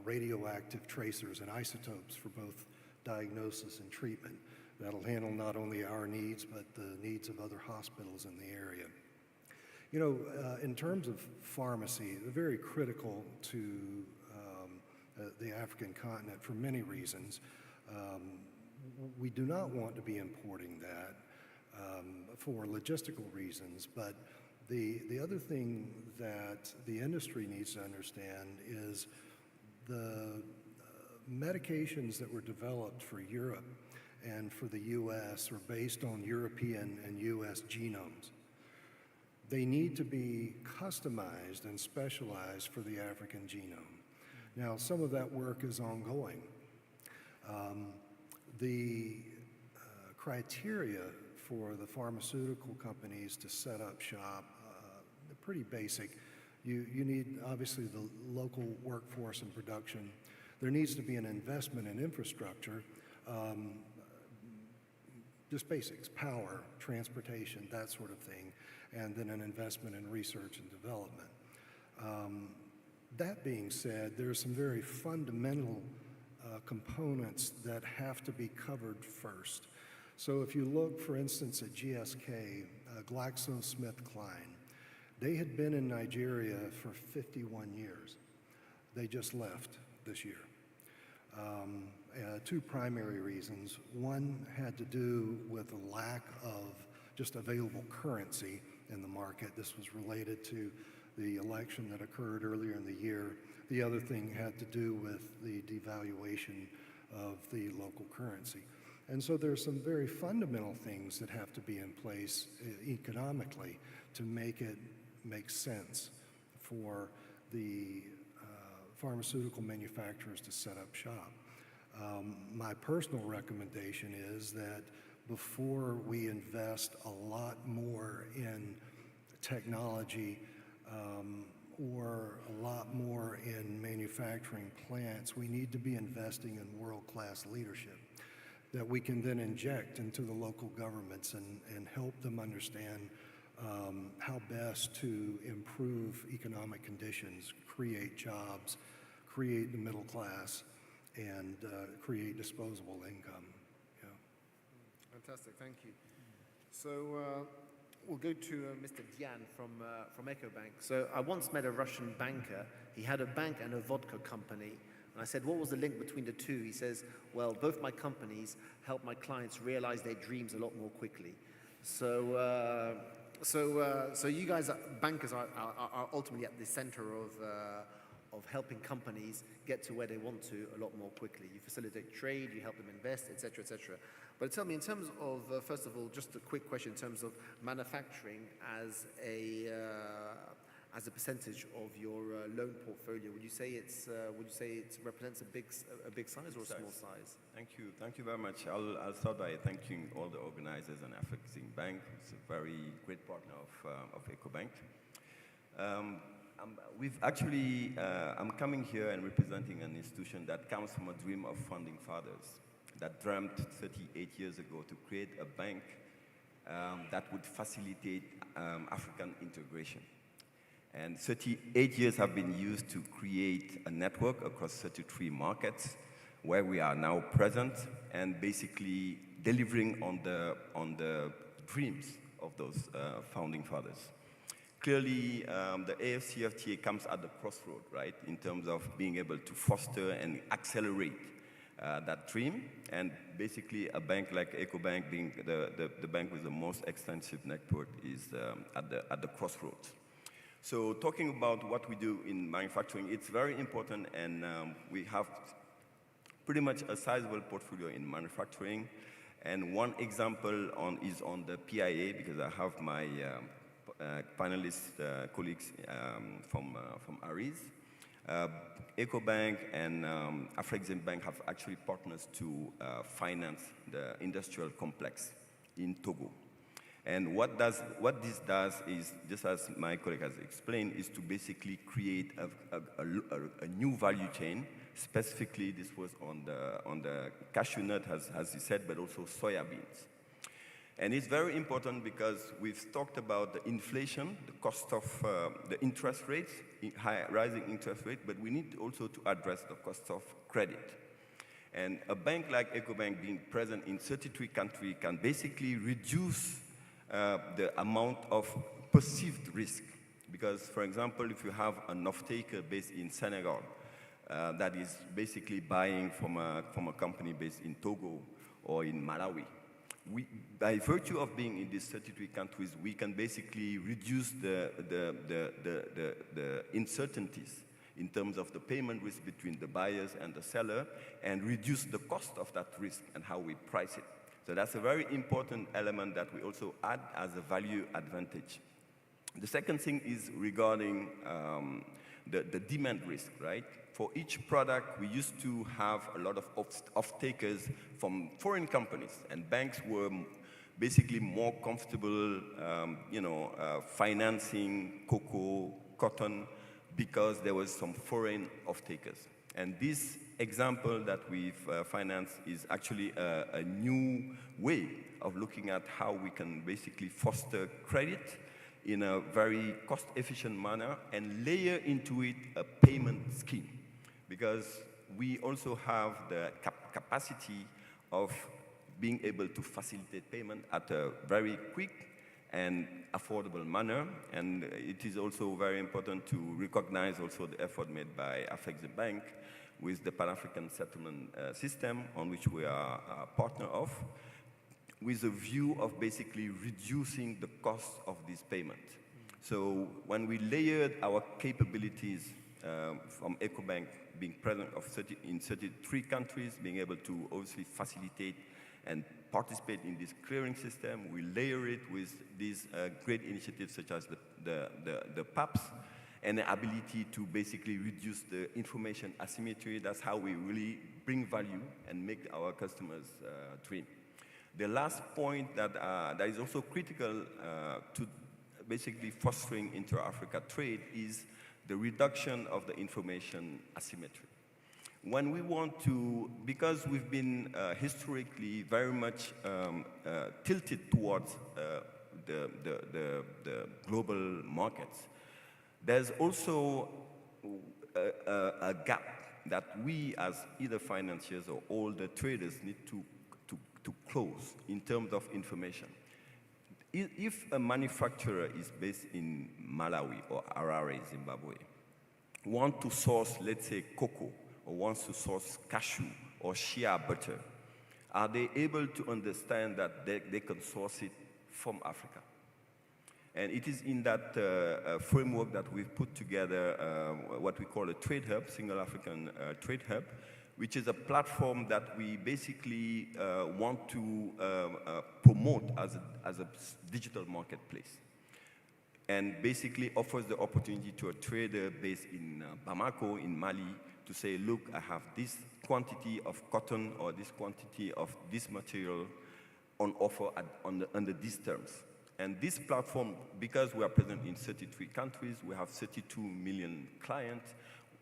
radioactive tracers and isotopes for both diagnosis and treatment. That'll handle not only our needs, but the needs of other hospitals in the area. You know, in terms of pharmacy, they're very critical to the African continent for many reasons. We do not want to be importing that for logistical reasons, but the other thing that the industry needs to understand is the medications that were developed for Europe and for the US are based on European and US genomes. They need to be customized and specialized for the African genome. Now, some of that work is ongoing. The criteria for the pharmaceutical companies to set up shop, they're pretty basic. You need, obviously, the local workforce and production. There needs to be an investment in infrastructure, just basics, power, transportation, that sort of thing, and then an investment in research and development. That being said, there are some very fundamental components that have to be covered first. So if you look, for instance, at GSK, GlaxoSmithKline, they had been in Nigeria for 51 years. They just left this year. Two primary reasons. One had to do with a lack of just available currency in the market. This was related to the election that occurred earlier in the year. The other thing had to do with the devaluation of the local currency. And so there's some very fundamental things that have to be in place economically to make it make sense for the pharmaceutical manufacturers to set up shop. My personal recommendation is that before we invest a lot more in technology or a lot more in manufacturing plants, we need to be investing in world-class leadership that we can then inject into the local governments and help them understand how best to improve economic conditions, create jobs, create the middle class, and create disposable income. Yeah. Fantastic, thank you. So we'll go to Mr. Dian from EcoBank. So I once met a Russian banker. He had a bank and a vodka company. And I said, what was the link between the two? He says, well, both my companies help my clients realize their dreams a lot more quickly. So you guys, bankers, are ultimately at the center of helping companies get to where they want to a lot more quickly. You facilitate trade, you help them invest, et cetera, et cetera. But tell me, in terms of, first of all, just a quick question in terms of manufacturing as a percentage of your loan portfolio, would you say it represents a big size or a small size? Thank you very much. I'll start by thanking all the organizers and African Bank. It's a very great partner of EcoBank. I'm coming here and representing an institution that comes from a dream of founding fathers that dreamt 38 years ago to create a bank that would facilitate African integration. And 38 years have been used to create a network across 33 markets where we are now present and basically delivering on the dreams of those founding fathers. Clearly, the AFCFTA comes at the crossroad, right, in terms of being able to foster and accelerate that dream. And basically, a bank like EcoBank, being the bank with the most extensive network, is at the crossroads. So talking about what we do in manufacturing, it's very important, and we have pretty much a sizable portfolio in manufacturing. And one example is on the PIA, because I have my panelist colleagues from ARIS. EcoBank and African Bank have actually partners to finance the industrial complex in Togo. And what this does is, just as my colleague has explained, is to basically create a new value chain. Specifically, this was on the cashew nut, as he said, but also soya beans. And it's very important because we've talked about the inflation, the cost of the interest rates, rising interest rate, but we need also to address the cost of credit. And a bank like EcoBank, being present in 33 countries, can basically reduce the amount of perceived risk. Because, for example, if you have an off-taker based in Senegal that is basically buying from a company based in Togo or in Malawi, by virtue of being in these 33 countries, we can basically reduce the uncertainties in terms of the payment risk between the buyers and the seller, and reduce the cost of that risk and how we price it. So that's a very important element that we also add as a value advantage. The second thing is regarding the demand risk, right? For each product, we used to have a lot of off-takers from foreign companies, and banks were basically more comfortable, financing cocoa, cotton, because there was some foreign off-takers. And this example that we've financed is actually a new way of looking at how we can basically foster credit in a very cost-efficient manner and layer into it a payment scheme. Because we also have the capacity of being able to facilitate payment at a very quick and affordable manner. And it is also very important to recognize also the effort made by Afex Bank with the Pan-African settlement system, on which we are a partner of, with a view of basically reducing the cost of this payment. So when we layered our capabilities from EcoBank being present in 33 countries, being able to obviously facilitate and participate in this clearing system, we layer it with these great initiatives such as the PAPs, and the ability to basically reduce the information asymmetry. That's how we really bring value and make our customers dream. The last point that is also critical to basically fostering inter-Africa trade is the reduction of the information asymmetry. When we want to, because we've been historically very much tilted towards the global markets, there's also a gap that we as either financiers or all the traders need to close in terms of information. If a manufacturer is based in Malawi or Harare, Zimbabwe, want to source, let's say, cocoa, or wants to source cashew or shea butter, are they able to understand that they can source it from Africa? And it is in that framework that we've put together what we call a trade hub, Single African Trade Hub, which is a platform that we basically want to promote as a digital marketplace. And basically offers the opportunity to a trader based in Bamako, in Mali, to say, look, I have this quantity of cotton or this quantity of this material on offer under these terms. And this platform, because we are present in 33 countries, we have 32 million clients,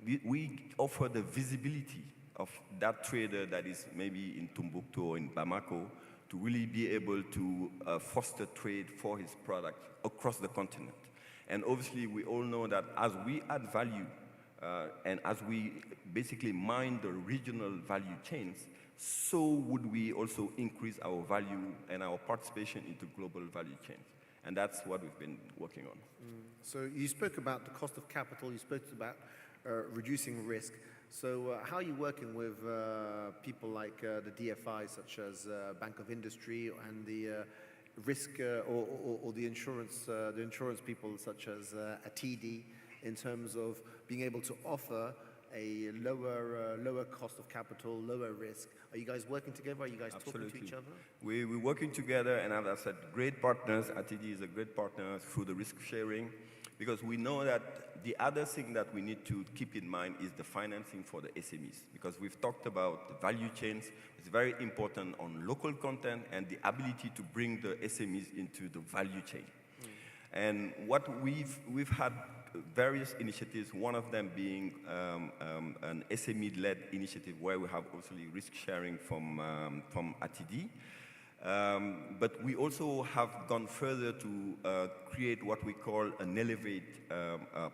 we offer the visibility of that trader that is maybe in Timbuktu or in Bamako to really be able to foster trade for his product across the continent. And obviously, we all know that as we add value and as we basically mine the regional value chains, so would we also increase our value and our participation into global value chains. And that's what we've been working on. So you spoke about the cost of capital, you spoke about reducing risk. So how are you working with people like the DFI, such as Bank of Industry, and the risk or the insurance people such as ATD, in terms of being able to offer a lower cost of capital, lower risk? Are you guys working together? Are you guys talking to each other? We're working together, and as I said, great partners. ATD is a great partner through the risk sharing, because we know that the other thing that we need to keep in mind is the financing for the SMEs, because we've talked about the value chains. It's very important on local content and the ability to bring the SMEs into the value chain. And what we've had various initiatives, one of them being an SME-led initiative where we have also risk sharing from ATD. But we also have gone further to create what we call an Elevate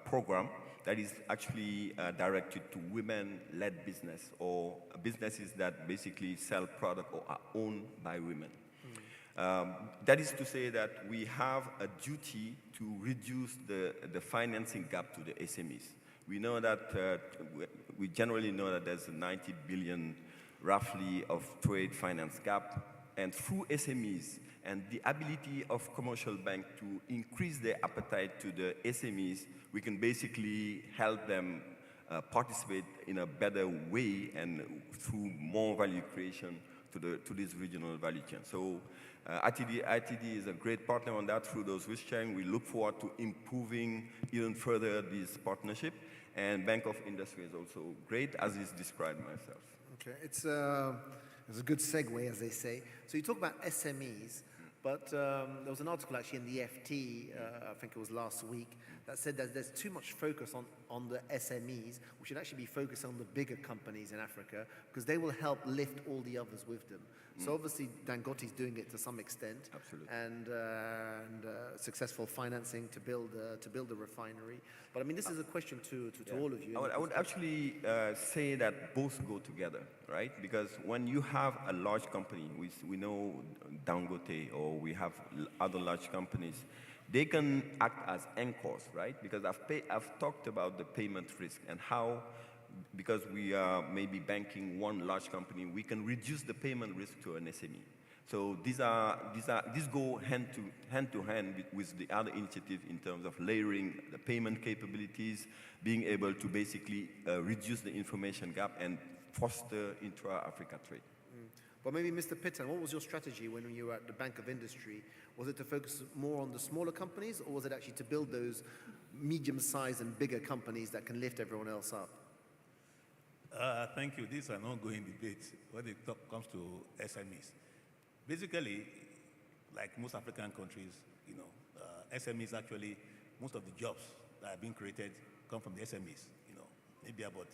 program that is actually directed to women-led business, or businesses that basically sell product or are owned by women. That is to say that we have a duty to reduce the financing gap to the SMEs. We know that, we generally know that there's a 90 billion roughly of trade finance gap, and through SMEs and the ability of commercial banks to increase their appetite to the SMEs, we can basically help them participate in a better way and through more value creation to this regional value chain. So ITD is a great partner on that through those risk sharing. We look forward to improving even further this partnership. And Bank of Industry is also great, as is described myself. Okay, it's a good segue, as they say. So you talk about SMEs, but there was an article actually in the FT, I think it was last week, that said that there's too much focus on the SMEs. We should actually be focused on the bigger companies in Africa because they will help lift all the others with them. So obviously Dangote's doing it to some extent, Absolutely. and successful financing to build a refinery. But I mean, this is a question to all of you. I would actually say that both go together, right? Because when you have a large company, we know Dangote, or we have other large companies, they can act as anchors, right? Because I've talked about the payment risk and how, because we are maybe banking one large company, we can reduce the payment risk to an SME. So these go hand to hand with the other initiatives in terms of layering the payment capabilities, being able to basically reduce the information gap and foster intra-Africa trade. But maybe Mr. Pitton, what was your strategy when you were at the Bank of Industry? Was it to focus more on the smaller companies, or was it actually to build those medium-sized and bigger companies that can lift everyone else up? Thank you. This is an ongoing debate when it comes to SMEs. Basically, like most African countries, SMEs actually, most of the jobs that are being created come from the SMEs. Maybe about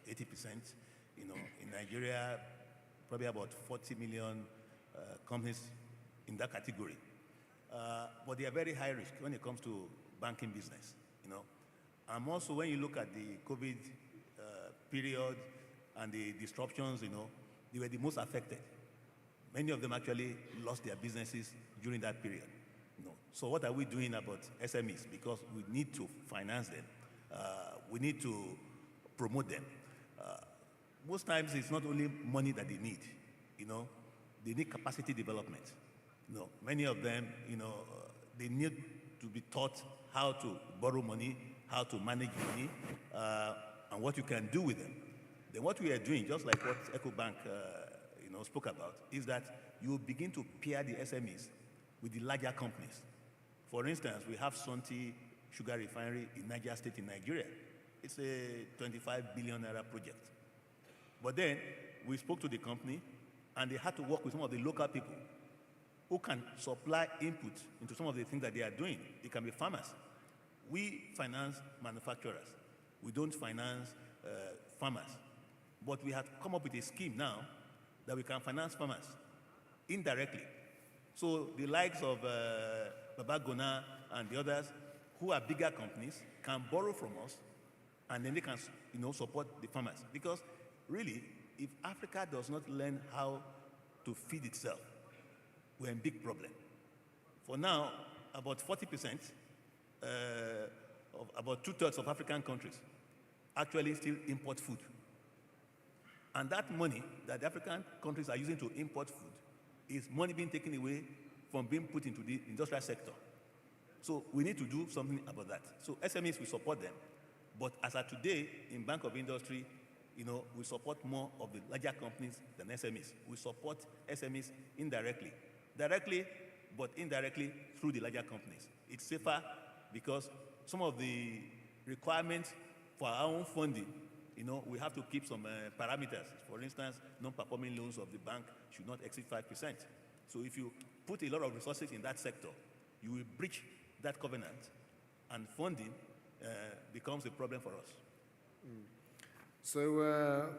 80%. In Nigeria, probably about 40 million companies in that category. But they are very high risk when it comes to banking business. And also when you look at the COVID period and the disruptions, they were the most affected. Many of them actually lost their businesses during that period. So what are we doing about SMEs? Because we need to finance them. We need to promote them. Most times it's not only money that they need, they need capacity development. Many of them, they need to be taught how to borrow money, how to manage money, and what you can do with them. Then what we are doing, just like what EcoBank spoke about, is that you begin to pair the SMEs with the larger companies. For instance, we have Sonti Sugar Refinery in Niger State in Nigeria. It's a 25 billion naira project. But then we spoke to the company, and they had to work with some of the local people who can supply input into some of the things that they are doing. It can be farmers. We finance manufacturers. We don't finance farmers. But we have come up with a scheme now that we can finance farmers indirectly. So the likes of Baba Gona and the others who are bigger companies can borrow from us, and then they can support the farmers. Because really, if Africa does not learn how to feed itself, we're in big problem. For now, about 40%, of about 2/3 of African countries actually still import food. And that money that the African countries are using to import food is money being taken away from being put into the industrial sector. So we need to do something about that. So SMEs, we support them. But as of today, in Bank of Industry, we support more of the larger companies than SMEs. We support SMEs indirectly. Directly, but indirectly through the larger companies. It's safer because some of the requirements for our own funding, we have to keep some parameters. For instance, non-performing loans of the bank should not exceed 5%. So if you put a lot of resources in that sector, you will breach that covenant, and funding becomes a problem for us. So,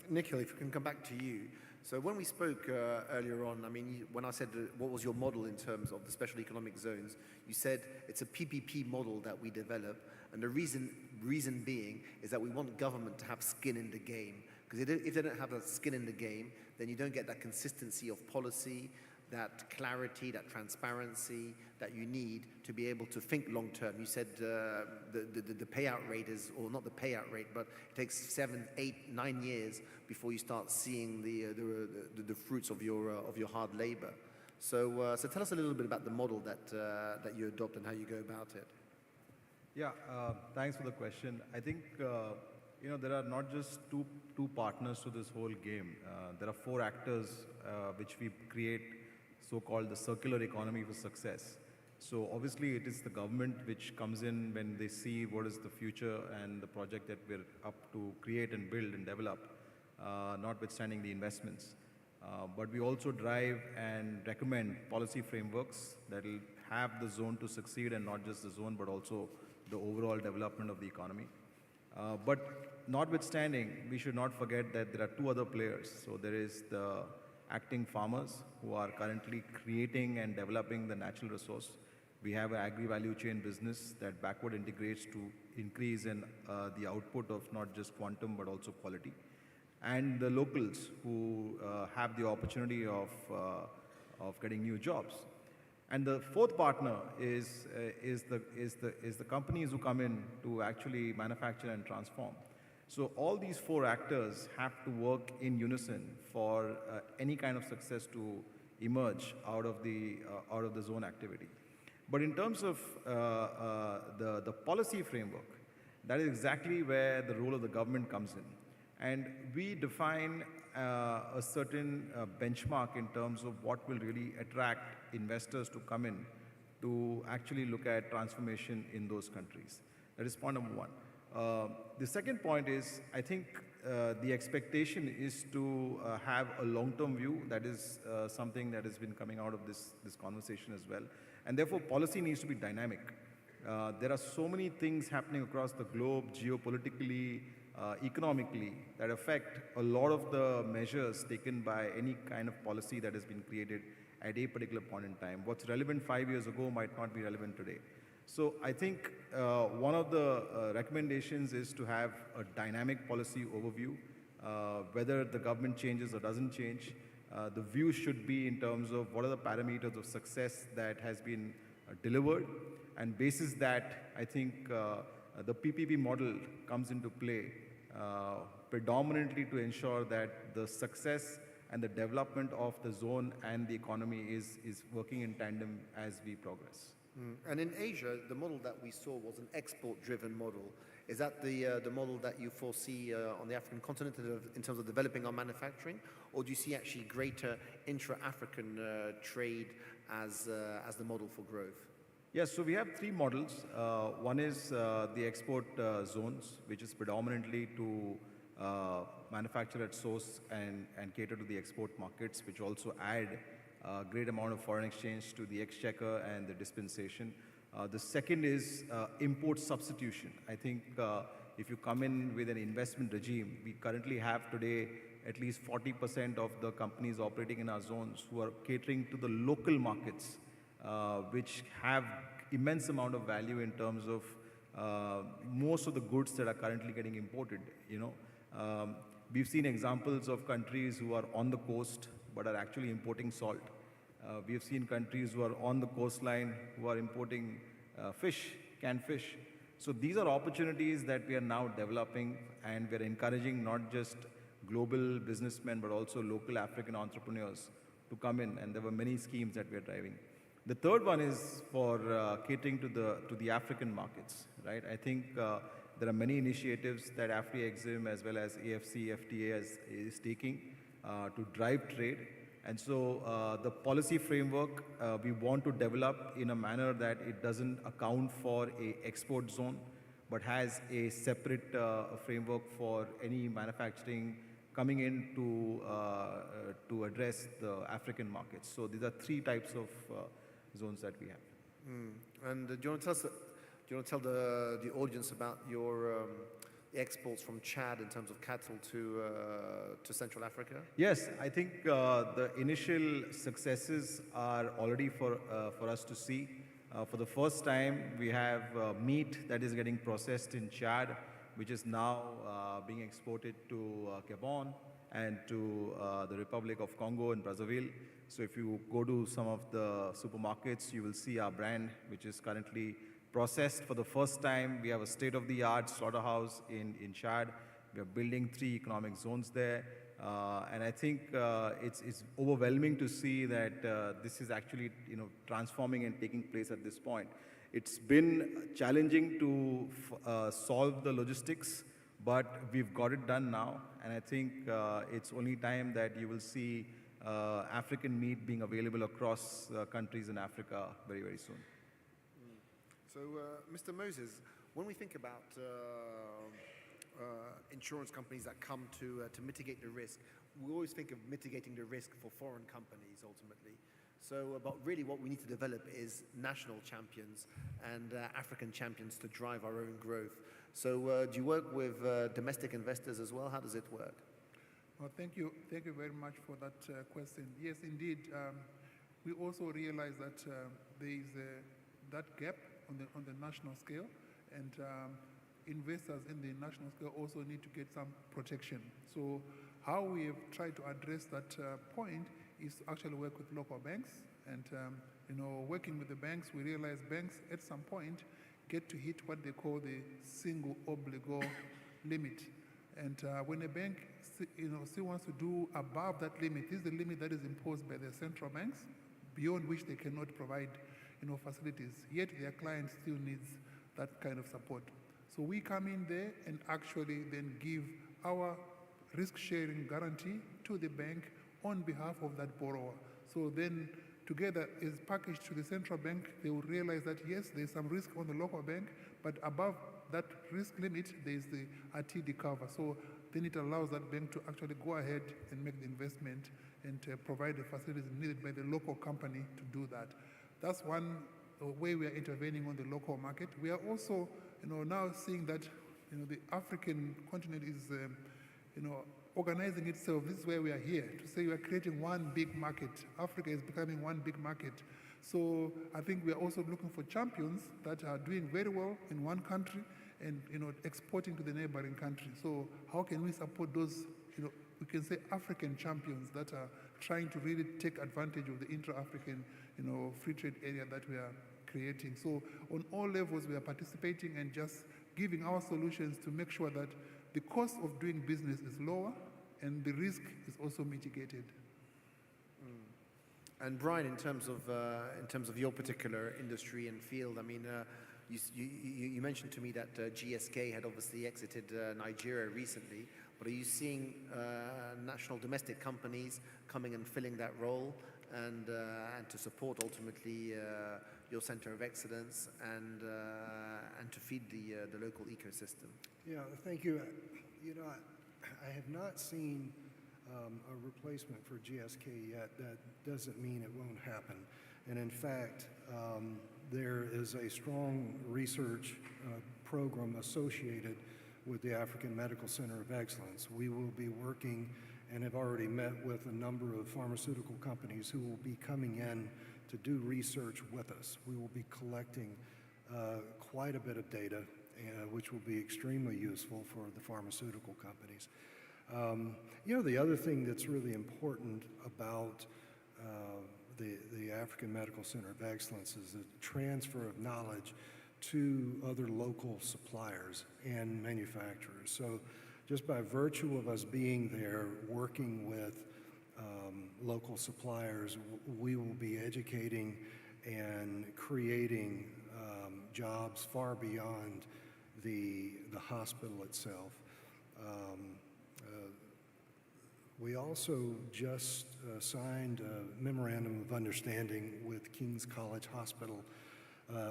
Nikhil, if we can come back to you. So when we spoke earlier on, when I said what was your model in terms of the special economic zones, you said it's a PPP model that we develop, and the reason being is that we want government to have skin in the game. Because if they don't have a skin in the game, then you don't get that consistency of policy, that clarity, that transparency that you need to be able to think long term. You said the payout rate is, or not the payout rate, but it takes 7, 8, 9 years before you start seeing the fruits of your hard labor. So tell us a little bit about the model that you adopt and how you go about it. Yeah, thanks for the question. I think You know, there are not just two partners to this whole game. There are four actors which we create, so-called the circular economy for success. So obviously it is the government which comes in when they see what is the future and the project that we're up to create and build and develop, notwithstanding the investments. But we also drive and recommend policy frameworks that will have the zone to succeed, and not just the zone, but also the overall development of the economy. But notwithstanding, we should not forget that there are two other players. So there is the acting farmers who are currently creating and developing the natural resource. We have an agri-value chain business that backward integrates to increase in the output of not just quantum but also quality. And the locals who have the opportunity of getting new jobs. And the fourth partner is the companies who come in to actually manufacture and transform. So all these four actors have to work in unison for any kind of success to emerge out of the zone activity. But in terms of the policy framework, that is exactly where the role of the government comes in. And we define a certain benchmark in terms of what will really attract investors to come in to actually look at transformation in those countries. That is point number one. The second point is, I think the expectation is to have a long-term view. That is something that has been coming out of this conversation as well. And therefore, policy needs to be dynamic. There are so many things happening across the globe, geopolitically, economically, that affect a lot of the measures taken by any kind of policy that has been created at a particular point in time. What's relevant 5 years ago might not be relevant today. So I think one of the recommendations is to have a dynamic policy overview, whether the government changes or doesn't change. The view should be in terms of what are the parameters of success that has been delivered, and basis that, I think the PPP model comes into play predominantly to ensure that the success and the development of the zone and the economy is working in tandem as we progress. And in Asia, the model that we saw was an export-driven model. Is that the model that you foresee on the African continent in terms of developing our manufacturing? Or do you see actually greater intra-African trade as the model for growth? Yes, so we have three models. One is the export zones, which is predominantly to manufacture at source and cater to the export markets, which also add a great amount of foreign exchange to the exchequer and the dispensation. The second is import substitution. I think if you come in with an investment regime, we currently have today at least 40% of the companies operating in our zones who are catering to the local markets, which have immense amount of value in terms of most of the goods that are currently getting imported. We've seen examples of countries who are on the coast but are actually importing salt. We have seen countries who are on the coastline who are importing fish, canned fish. So these are opportunities that we are now developing, and we're encouraging not just global businessmen but also local African entrepreneurs to come in, and there were many schemes that we are driving. The third one is for catering to the African markets, right? I think there are many initiatives that AfriExim as well as AFC, FTA is taking to drive trade. And so the policy framework we want to develop in a manner that it doesn't account for an export zone, but has a separate framework for any manufacturing coming in to address the African markets. So these are three types of zones that we have. And do you want to tell the audience about your exports from Chad in terms of cattle to Central Africa? Yes, I think the initial successes are already for us to see. For the first time, we have meat that is getting processed in Chad, which is now being exported to Gabon and to the Republic of Congo and Brazzaville. So if you go to some of the supermarkets, you will see our brand, which is currently processed for the first time. We have a state-of-the-art slaughterhouse in Chad. We are building 3 economic zones there. And I think it's overwhelming to see that this is actually transforming and taking place at this point. It's been challenging to solve the logistics, but we've got it done now, and I think it's only time that you will see African meat being available across countries in Africa very, very soon. So, Mr. Moses, when we think about insurance companies that come to mitigate the risk, we always think of mitigating the risk for foreign companies ultimately. So, but really what we need to develop is national champions and African champions to drive our own growth. So do you work with domestic investors as well? How does it work? Well, thank you very much for that question. Yes, indeed. We also realize that there is that gap on the national scale, and investors in the national scale also need to get some protection. So how we have tried to address that point is to actually work with local banks, and working with the banks, we realize banks at some point get to hit what they call the single obligo limit. And when a bank still wants to do above that limit, this is the limit that is imposed by the central banks, beyond which they cannot provide facilities, yet their client still needs that kind of support. So we come in there and actually then give our risk-sharing guarantee to the bank on behalf of that borrower. So then together is packaged to the central bank, they will realize that yes, there's some risk on the local bank, but above that risk limit, there's the RTD cover. So then it allows that bank to actually go ahead and make the investment and provide the facilities needed by the local company to do that. That's one way we are intervening on the local market. We are also now seeing that the African continent is organizing itself. This is where we are here, to say we are creating one big market. Africa is becoming one big market. So I think we are also looking for champions that are doing very well in one country and exporting to the neighboring country. So how can we support those, we can say African champions that are trying to really take advantage of the intra-African free trade area that we are creating. So on all levels we are participating and just giving our solutions to make sure that the cost of doing business is lower and the risk is also mitigated. And Brian, in terms of your particular industry and field, I mean, you mentioned to me that GSK had obviously exited Nigeria recently, but are you seeing national domestic companies coming and filling that role and to support ultimately your center of excellence and to feed the local ecosystem? Yeah, thank you. I have not seen a replacement for GSK yet. That doesn't mean it won't happen. And in fact, there is a strong research program associated with the African Medical Center of Excellence. We will be working and have already met with a number of pharmaceutical companies who will be coming in to do research with us. We will be collecting quite a bit of data, which will be extremely useful for the pharmaceutical companies. The other thing that's really important about the African Medical Center of Excellence is the transfer of knowledge to other local suppliers and manufacturers. So just by virtue of us being there, working with local suppliers, we will be educating and creating jobs far beyond the hospital itself. We also just signed a memorandum of understanding with King's College Hospital,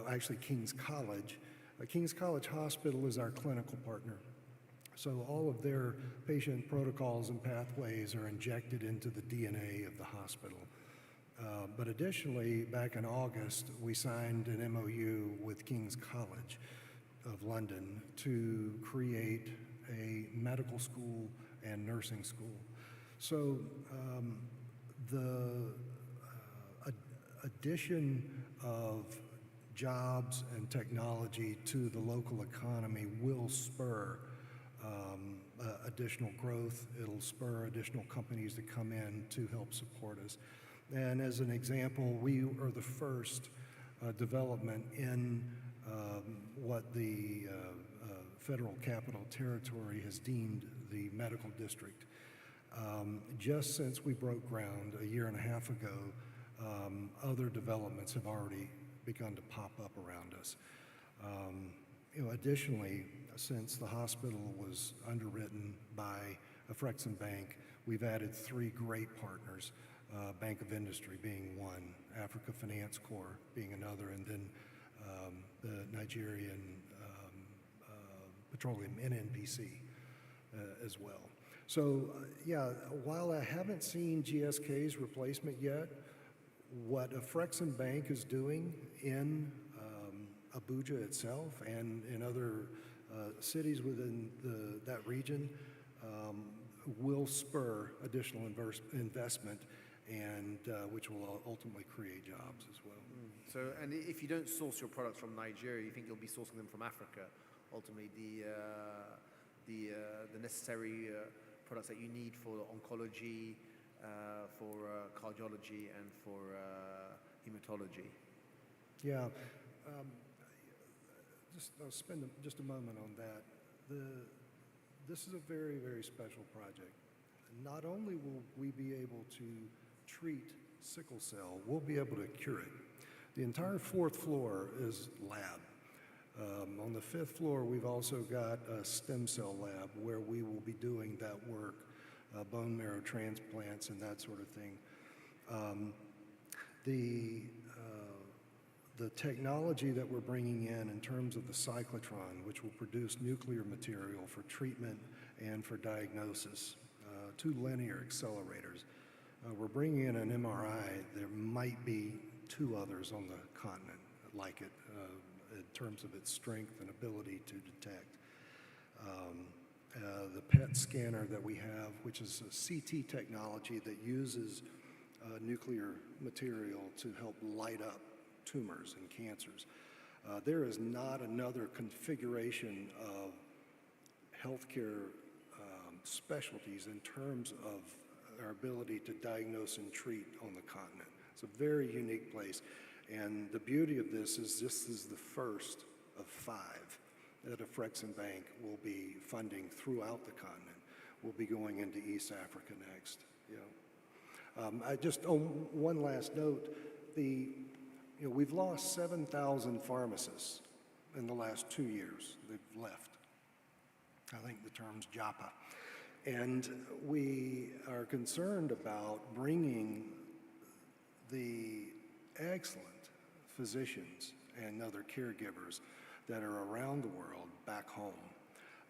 actually King's College. King's College Hospital is our clinical partner. So all of their patient protocols and pathways are injected into the DNA of the hospital. But additionally, back in August, we signed an MOU with King's College of London to create a medical school and nursing school. So the addition of jobs and technology to the local economy will spur additional growth. It'll spur additional companies to come in to help support us. And as an example, we are the first development in what the Federal Capital Territory has deemed the medical district. Just since we broke ground a year and a half ago, other developments have already begun to pop up around us. Additionally, since the hospital was underwritten by Afrexim Bank, we've added 3 great partners, Bank of Industry being one, Africa Finance Corps being another, and then the Nigerian Petroleum, NNPC, as well. So, yeah, while I haven't seen GSK's replacement yet, what Afrexim Bank is doing in Abuja itself and in other cities within that region will spur additional investment, and which will ultimately create jobs as well. So, and if you don't source your products from Nigeria, you think you'll be sourcing them from Africa? Ultimately, the necessary products that you need for oncology, for cardiology, and for hematology. Yeah, I'll spend just a moment on that. This is a very, very special project. Not only will we be able to treat sickle cell, we'll be able to cure it. The entire 4th floor is lab. On the 5th floor, we've also got a stem cell lab where we will be doing that work, bone marrow transplants and that sort of thing. The technology that we're bringing in terms of the cyclotron, which will produce nuclear material for treatment and for diagnosis, 2 linear accelerators. We're bringing in an MRI. There might be 2 others on the continent like it in terms of its strength and ability to detect. The PET scanner that we have, which is a CT technology that uses nuclear material to help light up tumors and cancers. There is not another configuration of healthcare specialties in terms of our ability to diagnose and treat on the continent. It's a very unique place. And the beauty of this is the first of 5 that Afrexim Bank will be funding throughout the continent. We'll be going into East Africa next. One last note, we've lost 7,000 pharmacists in the last 2 years. They've left. I think the term's JAPA. And we are concerned about bringing the excellent physicians and other caregivers that are around the world back home.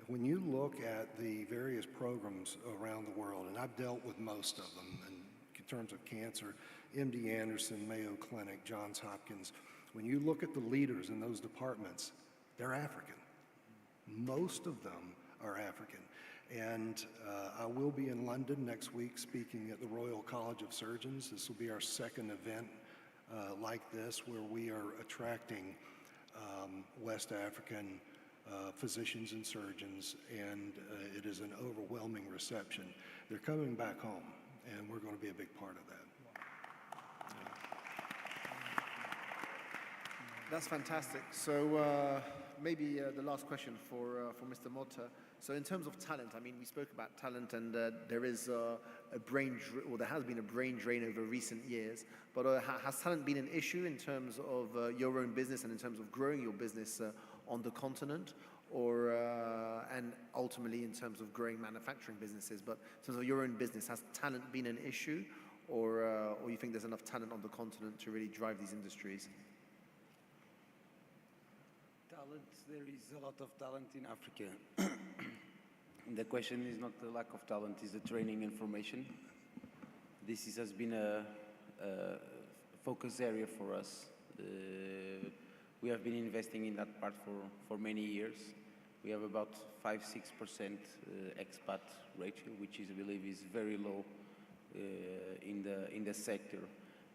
When you look at the various programs around the world, and I've dealt with most of them in terms of cancer, MD Anderson, Mayo Clinic, Johns Hopkins, when you look at the leaders in those departments, they're African. Most of them are African. And I will be in London next week speaking at the Royal College of Surgeons. This will be our 2nd event like this, where we are attracting West African physicians and surgeons, and it is an overwhelming reception. They're coming back home, and we're going to be a big part of that. That's fantastic. So maybe the last question for Mr. Motta. So in terms of talent, I mean, we spoke about talent, and there is there has been a brain drain over recent years. But has talent been an issue in terms of your own business and in terms of growing your business on the continent, or and ultimately in terms of growing manufacturing businesses? But in terms of your own business, has talent been an issue, or you think there's enough talent on the continent to really drive these industries? There is a lot of talent in Africa. The question is not the lack of talent, it's the training and formation. This has been a focus area for us. We have been investing in that part for many years. We have about 5-6% expat ratio, which I believe is very low in the sector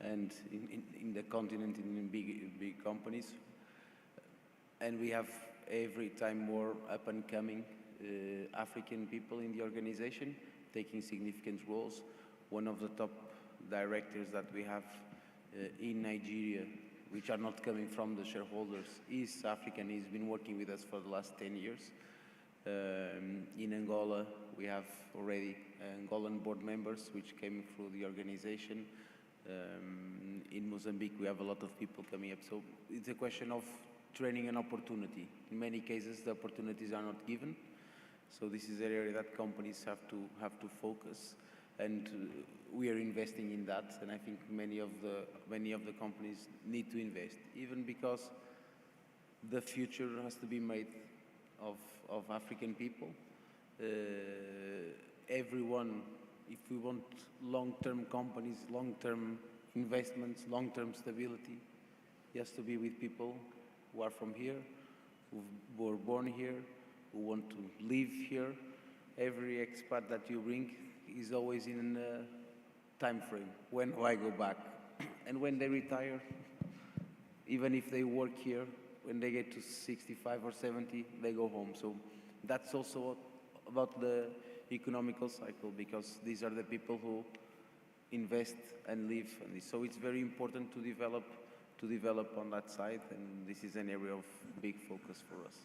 and in the continent, in big companies. And we have every time more up and coming African people in the organization taking significant roles. One of the top directors that we have in Nigeria, which are not coming from the shareholders, is African. He's been working with us for the last 10 years. In Angola, we have already Angolan board members which came through the organization. In Mozambique, we have a lot of people coming up. So it's a question of training an opportunity. In many cases, the opportunities are not given. So this is an area that companies have to focus, and we are investing in that. And I think many of the companies need to invest, even because the future has to be made of African people. Everyone, if we want long-term companies, long-term investments, long-term stability, it has to be with people who are from here, who were born here, who want to live here. Every expat that you bring is always in a time frame. When do I go back? And when they retire, even if they work here, when they get to 65 or 70, they go home. So that's also about the economical cycle, because these are the people who invest and live. And so it's very important to develop on that side, and this is an area of big focus for us.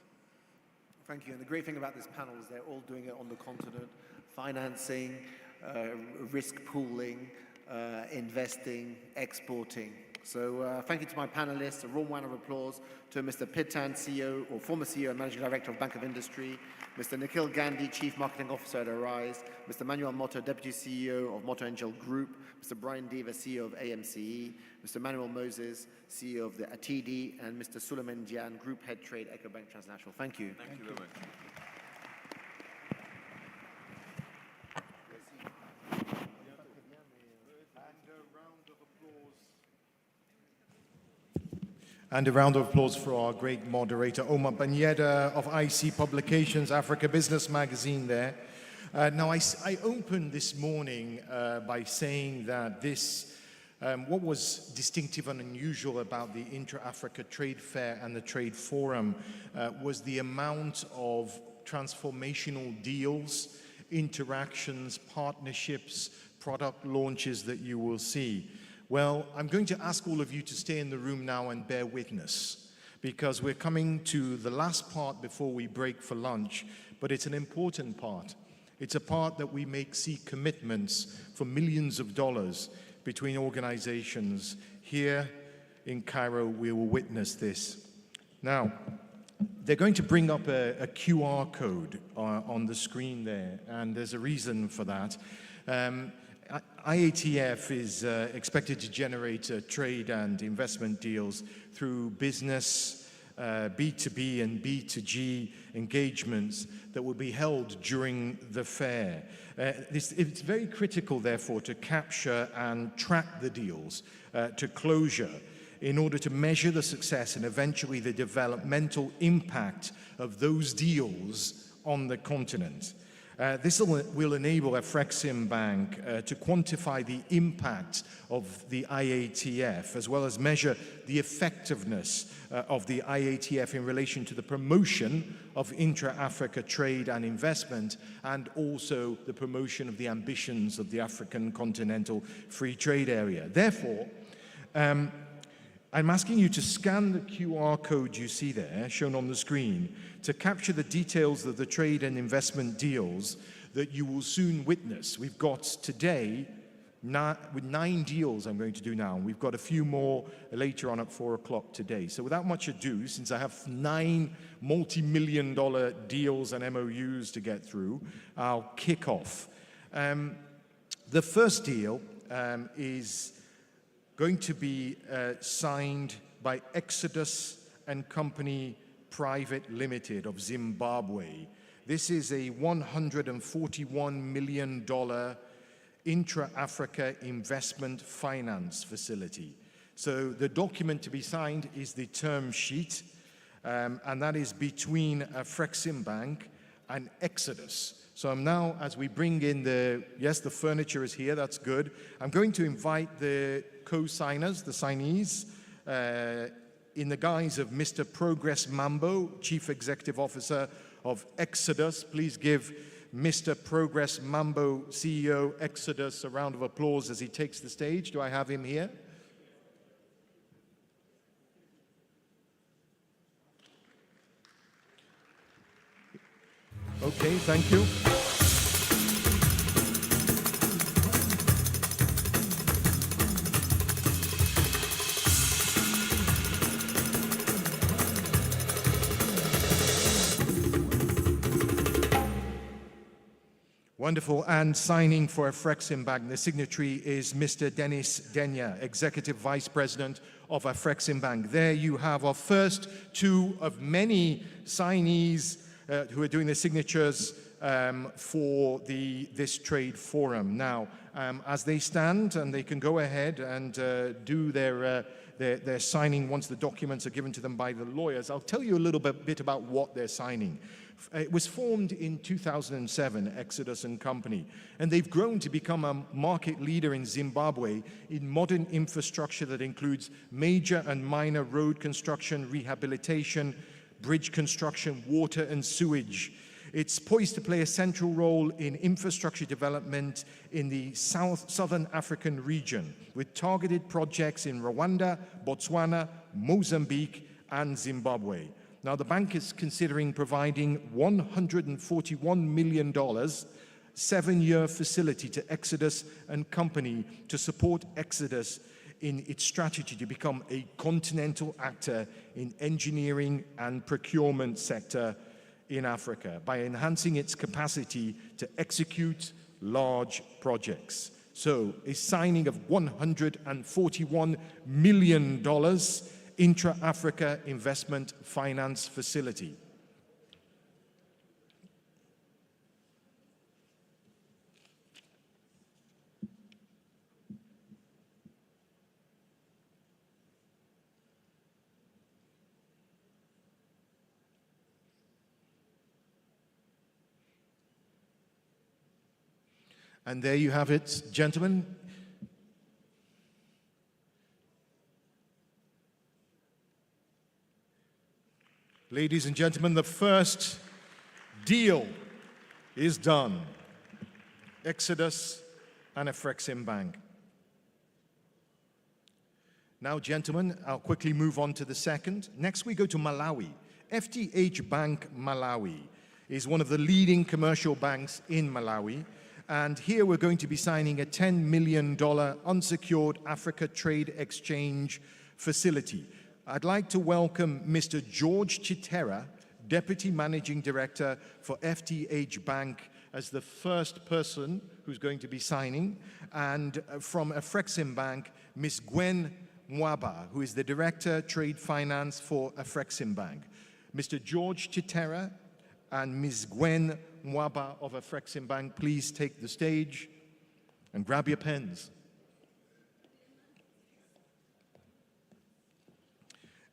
Thank you. And the great thing about this panel is they're all doing it on the continent: financing, risk pooling, investing, exporting. So thank you to my panelists. A warm round of applause to Mr. Pitan, CEO or former CEO and Managing Director of Bank of Industry, Mr. Nikhil Gandhi, Chief Marketing Officer at Arise, Mr. Manuel Motto, Deputy CEO of Motto Angel Group, Mr. Brian Diva, CEO of AMCE, Mr. Manuel Moses, CEO of the ATD, and Mr. Suleiman Dian, Group Head Trade, EcoBank Transnational. Thank you. Thank you very much. And a round of applause for our great moderator, Omar Banyeda of IC Publications, Africa Business Magazine there. Now, I opened this morning by saying that what was distinctive and unusual about the Intra-Africa Trade Fair and the Trade Forum was the amount of transformational deals, interactions, partnerships, product launches that you will see. Well, I'm going to ask all of you to stay in the room now and bear witness, because we're coming to the last part before we break for lunch, but it's an important part. It's a part that we see commitments for millions of dollars between organizations. Here in Cairo, we will witness this. Now, they're going to bring up a QR code on the screen there, and there's a reason for that. IATF is expected to generate trade and investment deals through business, B2B and B2G engagements that will be held during the fair. It's very critical, therefore, to capture and track the deals to closure in order to measure the success and eventually the developmental impact of those deals on the continent. This will enable Afrexim Bank to quantify the impact of the IATF, as well as measure the effectiveness of the IATF in relation to the promotion of intra-Africa trade and investment, and also the promotion of the ambitions of the African Continental Free Trade Area. Therefore, I'm asking you to scan the QR code you see there, shown on the screen, to capture the details of the trade and investment deals that you will soon witness. We've got today, with 9 deals I'm going to do now. We've got a few more later on at 4 o'clock today. So without much ado, since I have 9 multi-million-dollar deals and MOUs to get through, I'll kick off. The first deal is going to be signed by Exodus and Company Private Limited of Zimbabwe. This is a $141 million intra-Africa investment finance facility. So the document to be signed is the term sheet, and that is between Afrexim Bank and Exodus. So I'm now, as we bring in the furniture is here, that's good. I'm going to invite the co-signers, the signees, in the guise of Mr. Progress Mambo, Chief Executive Officer of Exodus. Please give Mr. Progress Mambo, CEO Exodus, a round of applause as he takes the stage. Do I have him here? Okay, thank you. Wonderful. And signing for Afrexim Bank, the signatory is Mr. Dennis Denya, Executive Vice President of Afrexim Bank. There you have our first two of many signees who are doing the signatures for this trade forum. Now, as they stand, and they can go ahead and do their signing once the documents are given to them by the lawyers, I'll tell you a little bit about what they're signing. It was formed in 2007, Exodus and Company, and they've grown to become a market leader in Zimbabwe in modern infrastructure that includes major and minor road construction, rehabilitation, bridge construction, water and sewage. It's poised to play a central role in infrastructure development in the southern African region, with targeted projects in Rwanda, Botswana, Mozambique, and Zimbabwe. Now, the bank is considering providing $141 million, 7-year facility to Exodus and Company to support Exodus in its strategy to become a continental actor in engineering and procurement sector in Africa by enhancing its capacity to execute large projects. So, a signing of $141 million Intra-Africa Investment Finance Facility. And there you have it, gentlemen. Ladies and gentlemen, the first deal is done. Exodus and Afrexim Bank. Now, gentlemen, I'll quickly move on to the second. Next, we go to Malawi. FDH Bank Malawi is one of the leading commercial banks in Malawi. And here we're going to be signing a $10 million unsecured Africa Trade Exchange facility. I'd like to welcome Mr. George Chitera, Deputy Managing Director for FDH Bank, as the first person who's going to be signing. And from Afrexim Bank, Ms. Gwen Mwaba, who is the Director Trade Finance for Afrexim Bank. Mr. George Chitera and Ms. Gwen Mwaba of Afrexim Bank, please take the stage and grab your pens.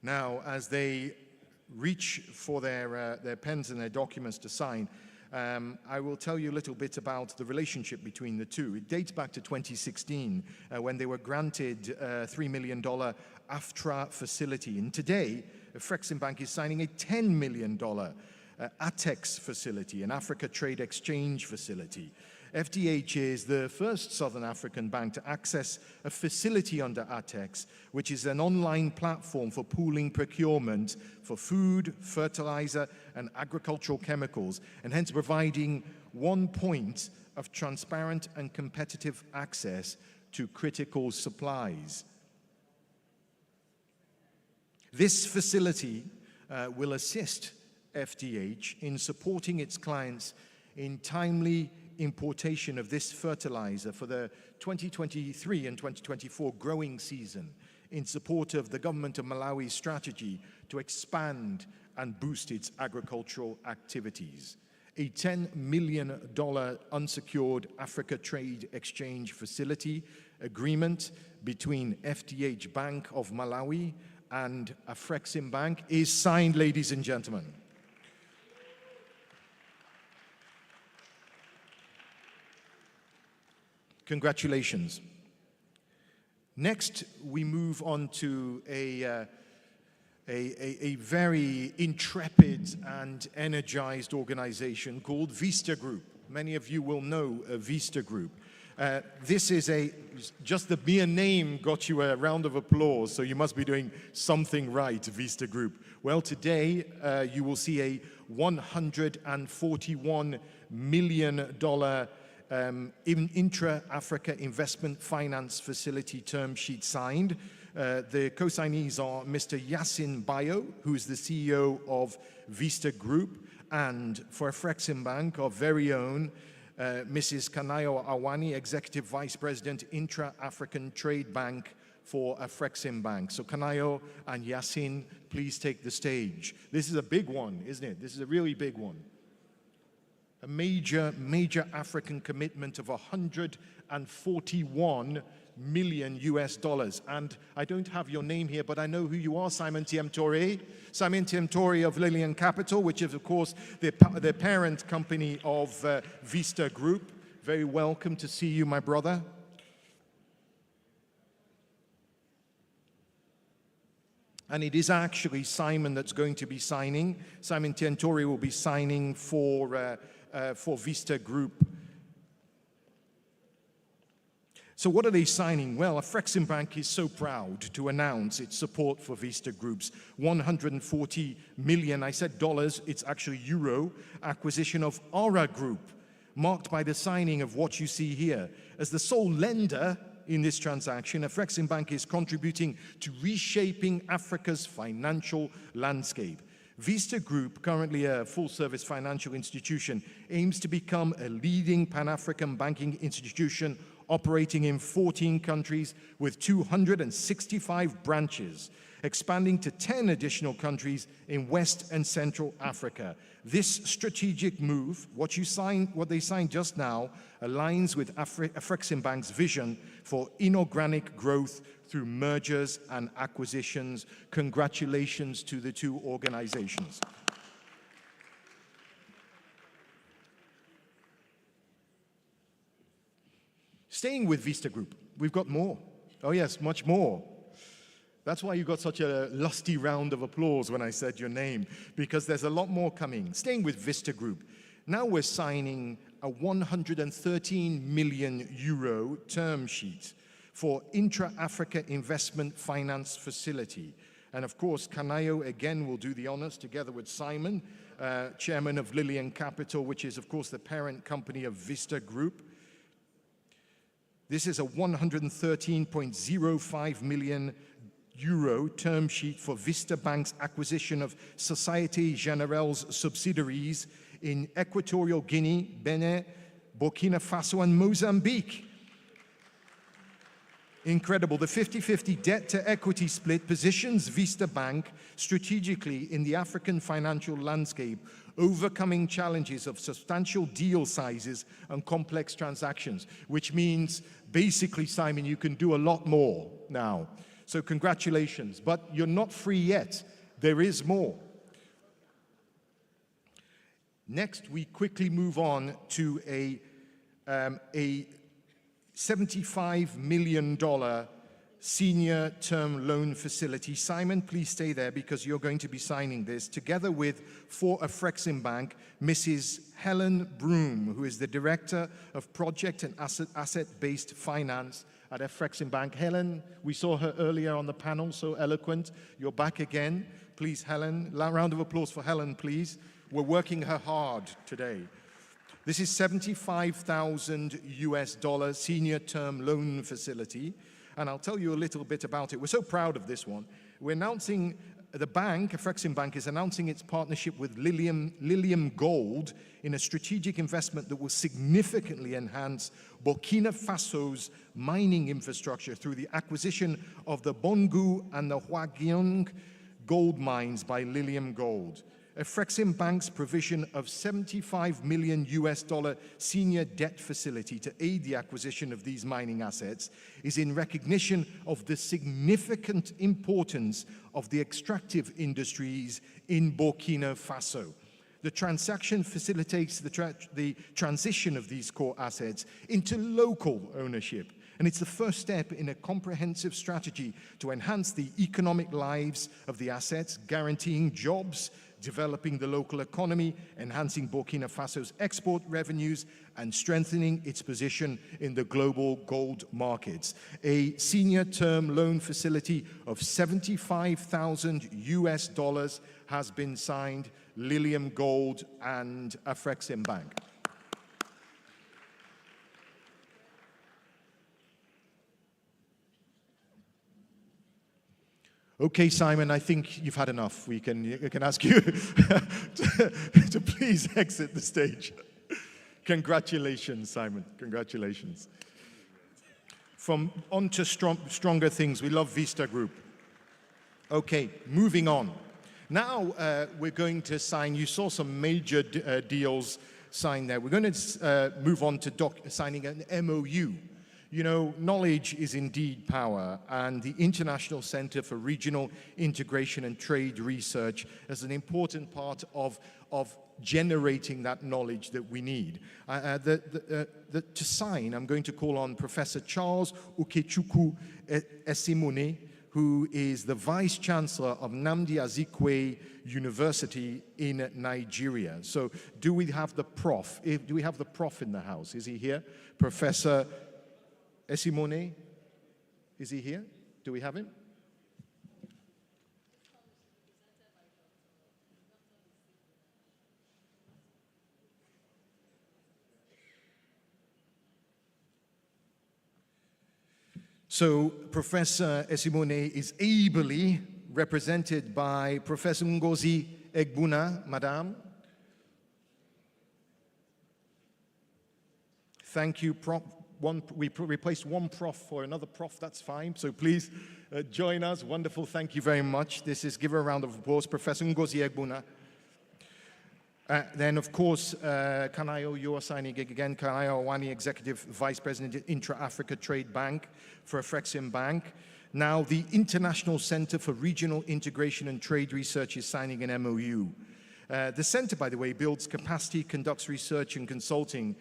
Now, as they reach for their pens and their documents to sign, I will tell you a little bit about the relationship between the two. It dates back to 2016 when they were granted a $3 million AFTRA facility. And today, Afrexim Bank is signing a $10 million ATEX facility, an Africa Trade Exchange facility. FDH is the first Southern African bank to access a facility under ATEX, which is an online platform for pooling procurement for food, fertilizer, and agricultural chemicals, and hence providing one point of transparent and competitive access to critical supplies. This facility will assist FDH in supporting its clients in timely importation of this fertilizer for the 2023 and 2024 growing season in support of the government of Malawi's strategy to expand and boost its agricultural activities. A $10 million unsecured Africa Trade Exchange Facility agreement between FDH Bank of Malawi and Afrexim Bank is signed, ladies and gentlemen. Congratulations. Next, we move on to a very intrepid and energized organization called Vista Group. Many of you will know Vista Group. This is just the mere name got you a round of applause, so you must be doing something right, Vista Group. Well, today you will see a $141 million Intra-Africa Investment Finance Facility term sheet signed. The co-signees are Mr. Yasin Bayo, who is the CEO of Vista Group, and for Afrexim Bank, our very own Mrs. Kanayo Awani, Executive Vice President, Intra-African Trade Bank for Afrexim Bank. So Kanayo and Yasin, please take the stage. This is a big one, isn't it? This is a really big one. A major African commitment of 141 million US dollars. And I don't have your name here, but I know who you are, Simon Tiemtore. Simon Tiemtore of Lillian Capital, which is, of course, the parent company of Vista Group. Very welcome to see you, my brother. And it is actually Simon that's going to be signing. Simon Tiemtore will be signing for Vista Group. So what are they signing? Well, Afrexim Bank is so proud to announce its support for Vista Group's 140 million, I said dollars, it's actually euro, acquisition of Aura Group, marked by the signing of what you see here. As the sole lender in this transaction, Afrexim Bank is contributing to reshaping Africa's financial landscape. Vista Group, currently a full-service financial institution, aims to become a leading Pan-African banking institution operating in 14 countries with 265 branches, expanding to 10 additional countries in West and Central Africa. This strategic move, what they signed just now, aligns with Afrexim Bank's vision for inorganic growth through mergers and acquisitions. Congratulations to the two organizations. Staying with Vista Group, we've got more. Oh yes, much more. That's why you got such a lusty round of applause when I said your name, because there's a lot more coming. Staying with Vista Group, now we're signing a 113 million euro term sheet for Intra-Africa Investment Finance Facility. And of course, Kanayo again will do the honors together with Simon, chairman of Lillian Capital, which is of course the parent company of Vista Group. This is a 113.05 million euro term sheet for Vista Bank's acquisition of Société Générale's subsidiaries in Equatorial Guinea, Benin, Burkina Faso, and Mozambique. Incredible. The 50-50 debt-to-equity split positions Vista Bank strategically in the African financial landscape, overcoming challenges of substantial deal sizes and complex transactions, which means basically, Simon, you can do a lot more now. So congratulations, but you're not free yet. There is more. Next, we quickly move on to a $75 million senior term loan facility. Simon, please stay there because you're going to be signing this together with, for Afrexim Bank, Mrs. Helen Broom, who is the Director of Project and Asset-Based Finance at Afrexim Bank. Helen, we saw her earlier on the panel, so eloquent. You're back again. Please, Helen, a round of applause for Helen, please. We're working her hard today. This is $75,000 US senior term loan facility. And I'll tell you a little bit about it. We're so proud of this one. We're announcing, the bank, Afrexim Bank, is announcing its partnership with Lilium Gold in a strategic investment that will significantly enhance Burkina Faso's mining infrastructure through the acquisition of the Bongu and the Huagyong gold mines by Lilium Gold. Afrexim Bank's provision of $75 million US senior debt facility to aid the acquisition of these mining assets is in recognition of the significant importance of the extractive industries in Burkina Faso. The transaction facilitates the transition of these core assets into local ownership, and it's the first step in a comprehensive strategy to enhance the economic lives of the assets, guaranteeing jobs, developing the local economy, enhancing Burkina Faso's export revenues, and strengthening its position in the global gold markets. A senior term loan facility of $75,000 US has been signed, Lilium Gold and Afrexim Bank. Okay, Simon, I think you've had enough. We can ask you to please exit the stage. Congratulations, Simon. Congratulations. From on to stronger things. We love Vista Group. Okay, moving on. Now we're going to sign, you saw some major deals signed there. We're going to move on to signing an MOU. You know, knowledge is indeed power, and the International Center for Regional Integration and Trade Research is an important part of generating that knowledge that we need. To sign, I'm going to call on Professor Charles Ukechukwu Esimone, who is the Vice Chancellor of Nnamdi Azikiwe University in Nigeria. So do we have the prof? Do we have the prof in the house? Is he here? Professor Esimone, is he here? Do we have him? So Professor Esimone is ably represented by Professor Ngozi Egbuna, Madam. Thank you, Prof. We replaced one prof for another prof, that's fine. So please join us. Wonderful, thank you very much. Give her a round of applause, Professor Ngozi Egbuna. Then, of course, Kanayo, you are signing again. Kanayo Awani, Executive Vice President at Intra-Africa Trade Bank for Afrexim Bank. Now, the International Center for Regional Integration and Trade Research is signing an MOU. The center, by the way, builds capacity, conducts research and consulting,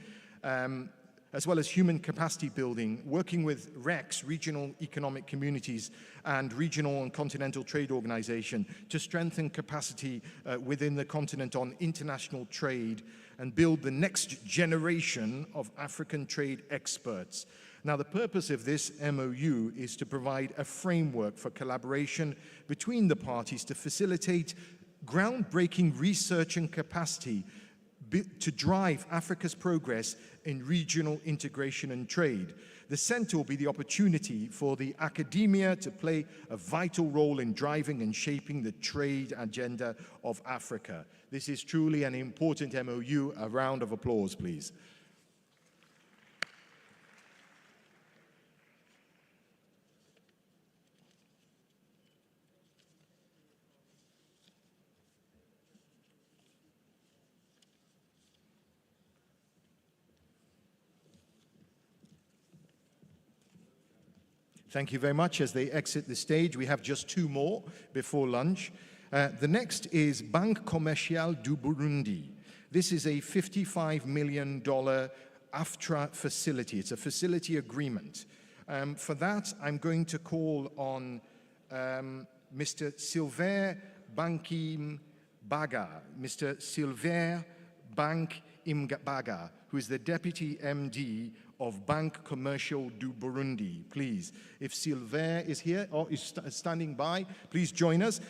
as well as human capacity building, working with REX, Regional Economic Communities, and Regional and Continental Trade Organization to strengthen capacity within the continent on international trade and build the next generation of African trade experts. Now, the purpose of this MOU is to provide a framework for collaboration between the parties to facilitate groundbreaking research and capacity to drive Africa's progress in regional integration and trade. The center will be the opportunity for the academia to play a vital role in driving and shaping the trade agenda of Africa. This is truly an important MOU. A round of applause, please. Thank you very much. As they exit the stage, we have just two more before lunch. The next is Banque Commerciale du Burundi. This is a $55 million AFTRA facility. It's a facility agreement. For that, I'm going to call on Mr. Sylvain Bankim Baga, Mr. Sylvain Bank Imbaga, who is the Deputy MD of Banque Commerciale du Burundi. Please, if Sylvain is here or is standing by, please join us.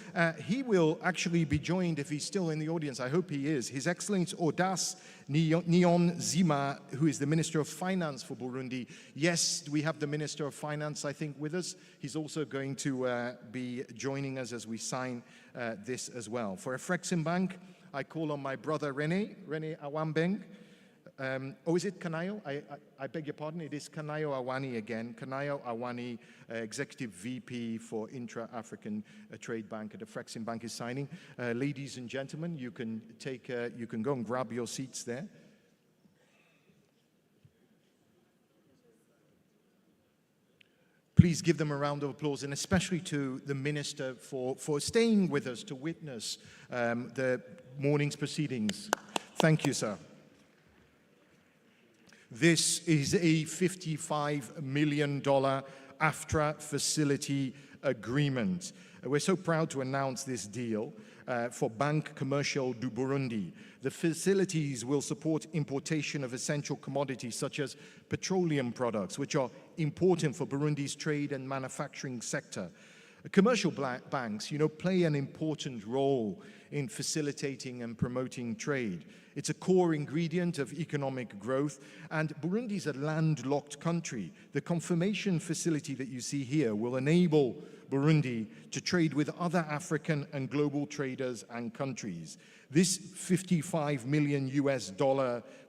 He will actually be joined, if he's still in the audience, I hope he is, His Excellency Audace Niyonzima, who is the Minister of Finance for Burundi. Yes, we have the Minister of Finance, I think, with us. He's also going to be joining us as we sign this as well. For Afrexim Bank, I call on my brother Rene Awambeng. Is it Kanayo? I beg your pardon, it is Kanayo Awani again. Kanayo Awani, Executive VP for Intra-African Trade Bank at Afrexim Bank is signing. Ladies and gentlemen, you can go and grab your seats there. Please give them a round of applause, and especially to the Minister for staying with us to witness the morning's proceedings. Thank you, sir. This is a $55 million AFTRA facility agreement. We're so proud to announce this deal for Banque Commerciale du Burundi. The facilities will support importation of essential commodities such as petroleum products, which are important for Burundi's trade and manufacturing sector. Commercial banks, play an important role in facilitating and promoting trade. It's a core ingredient of economic growth, and Burundi is a landlocked country. The confirmation facility that you see here will enable Burundi to trade with other African and global traders and countries. This $55 million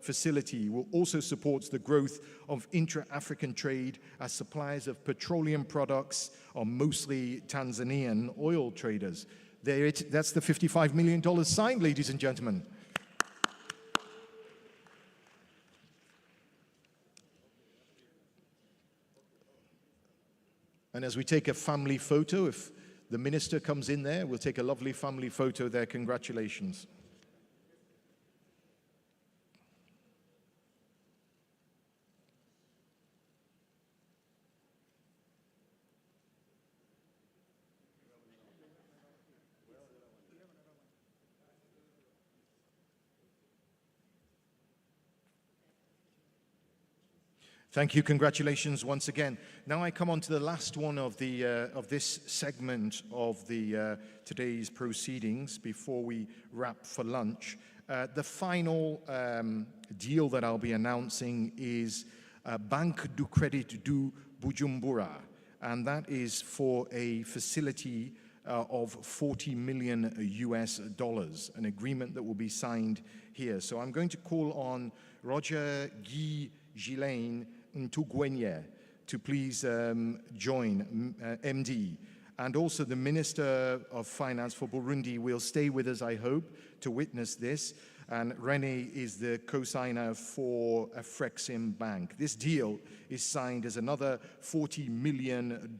facility will also support the growth of intra-African trade, as suppliers of petroleum products are mostly Tanzanian oil traders. That's the $55 million signed, ladies and gentlemen. And as we take a family photo, if the minister comes in there, we'll take a lovely family photo there. Congratulations. Thank you. Congratulations once again. Now I come on to the last one of this segment of today's proceedings before we wrap for lunch. The final deal that I'll be announcing is Banque du Crédit du Bujumbura, and that is for a facility of $40 million, an agreement that will be signed here. So I'm going to call on Roger Guy Gilain Ntugwenye to please join, MD. And also the Minister of Finance for Burundi will stay with us, I hope, to witness this. And René is the co-signer for Afrexim Bank. This deal is signed as another $40 million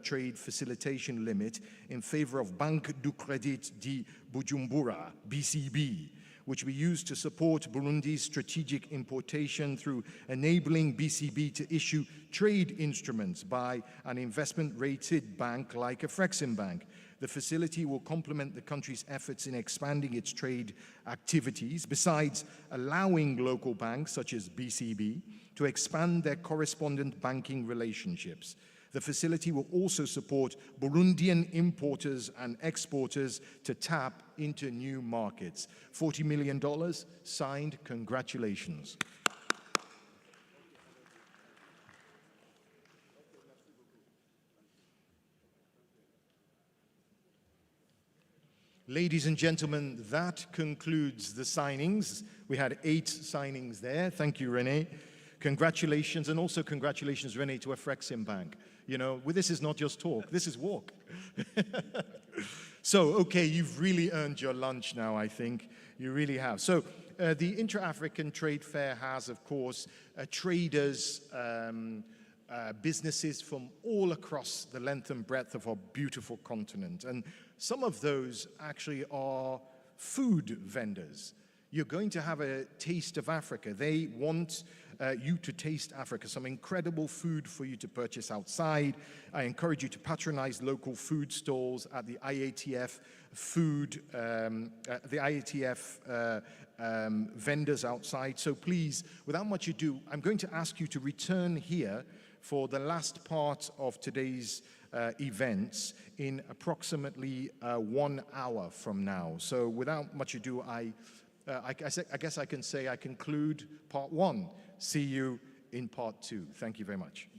trade facilitation limit in favor of Banque du Crédit du Bujumbura, BCB, which we use to support Burundi's strategic importation through enabling BCB to issue trade instruments by an investment-rated bank like Afrexim Bank. The facility will complement the country's efforts in expanding its trade activities, besides allowing local banks, such as BCB, to expand their correspondent banking relationships. The facility will also support Burundian importers and exporters to tap into new markets. $40 million signed. Congratulations. Ladies and gentlemen, that concludes the signings. We had 8 signings there. Thank you, René. Congratulations, and also congratulations, René, to Afrexim Bank. You know, this is not just talk, this is walk. So, okay, you've really earned your lunch now, I think. You really have. So, the Intra-African Trade Fair has, of course, traders, businesses from all across the length and breadth of our beautiful continent. And some of those actually are food vendors. You're going to have a taste of Africa. They want you to taste Africa, some incredible food for you to purchase outside. I encourage you to patronize local food stalls at the IATF vendors outside. So please, without much ado, I'm going to ask you to return here for the last part of today's events in approximately 1 hour from now. So without much ado, I guess I can say I conclude part 1. See you in part 2. Thank you very much.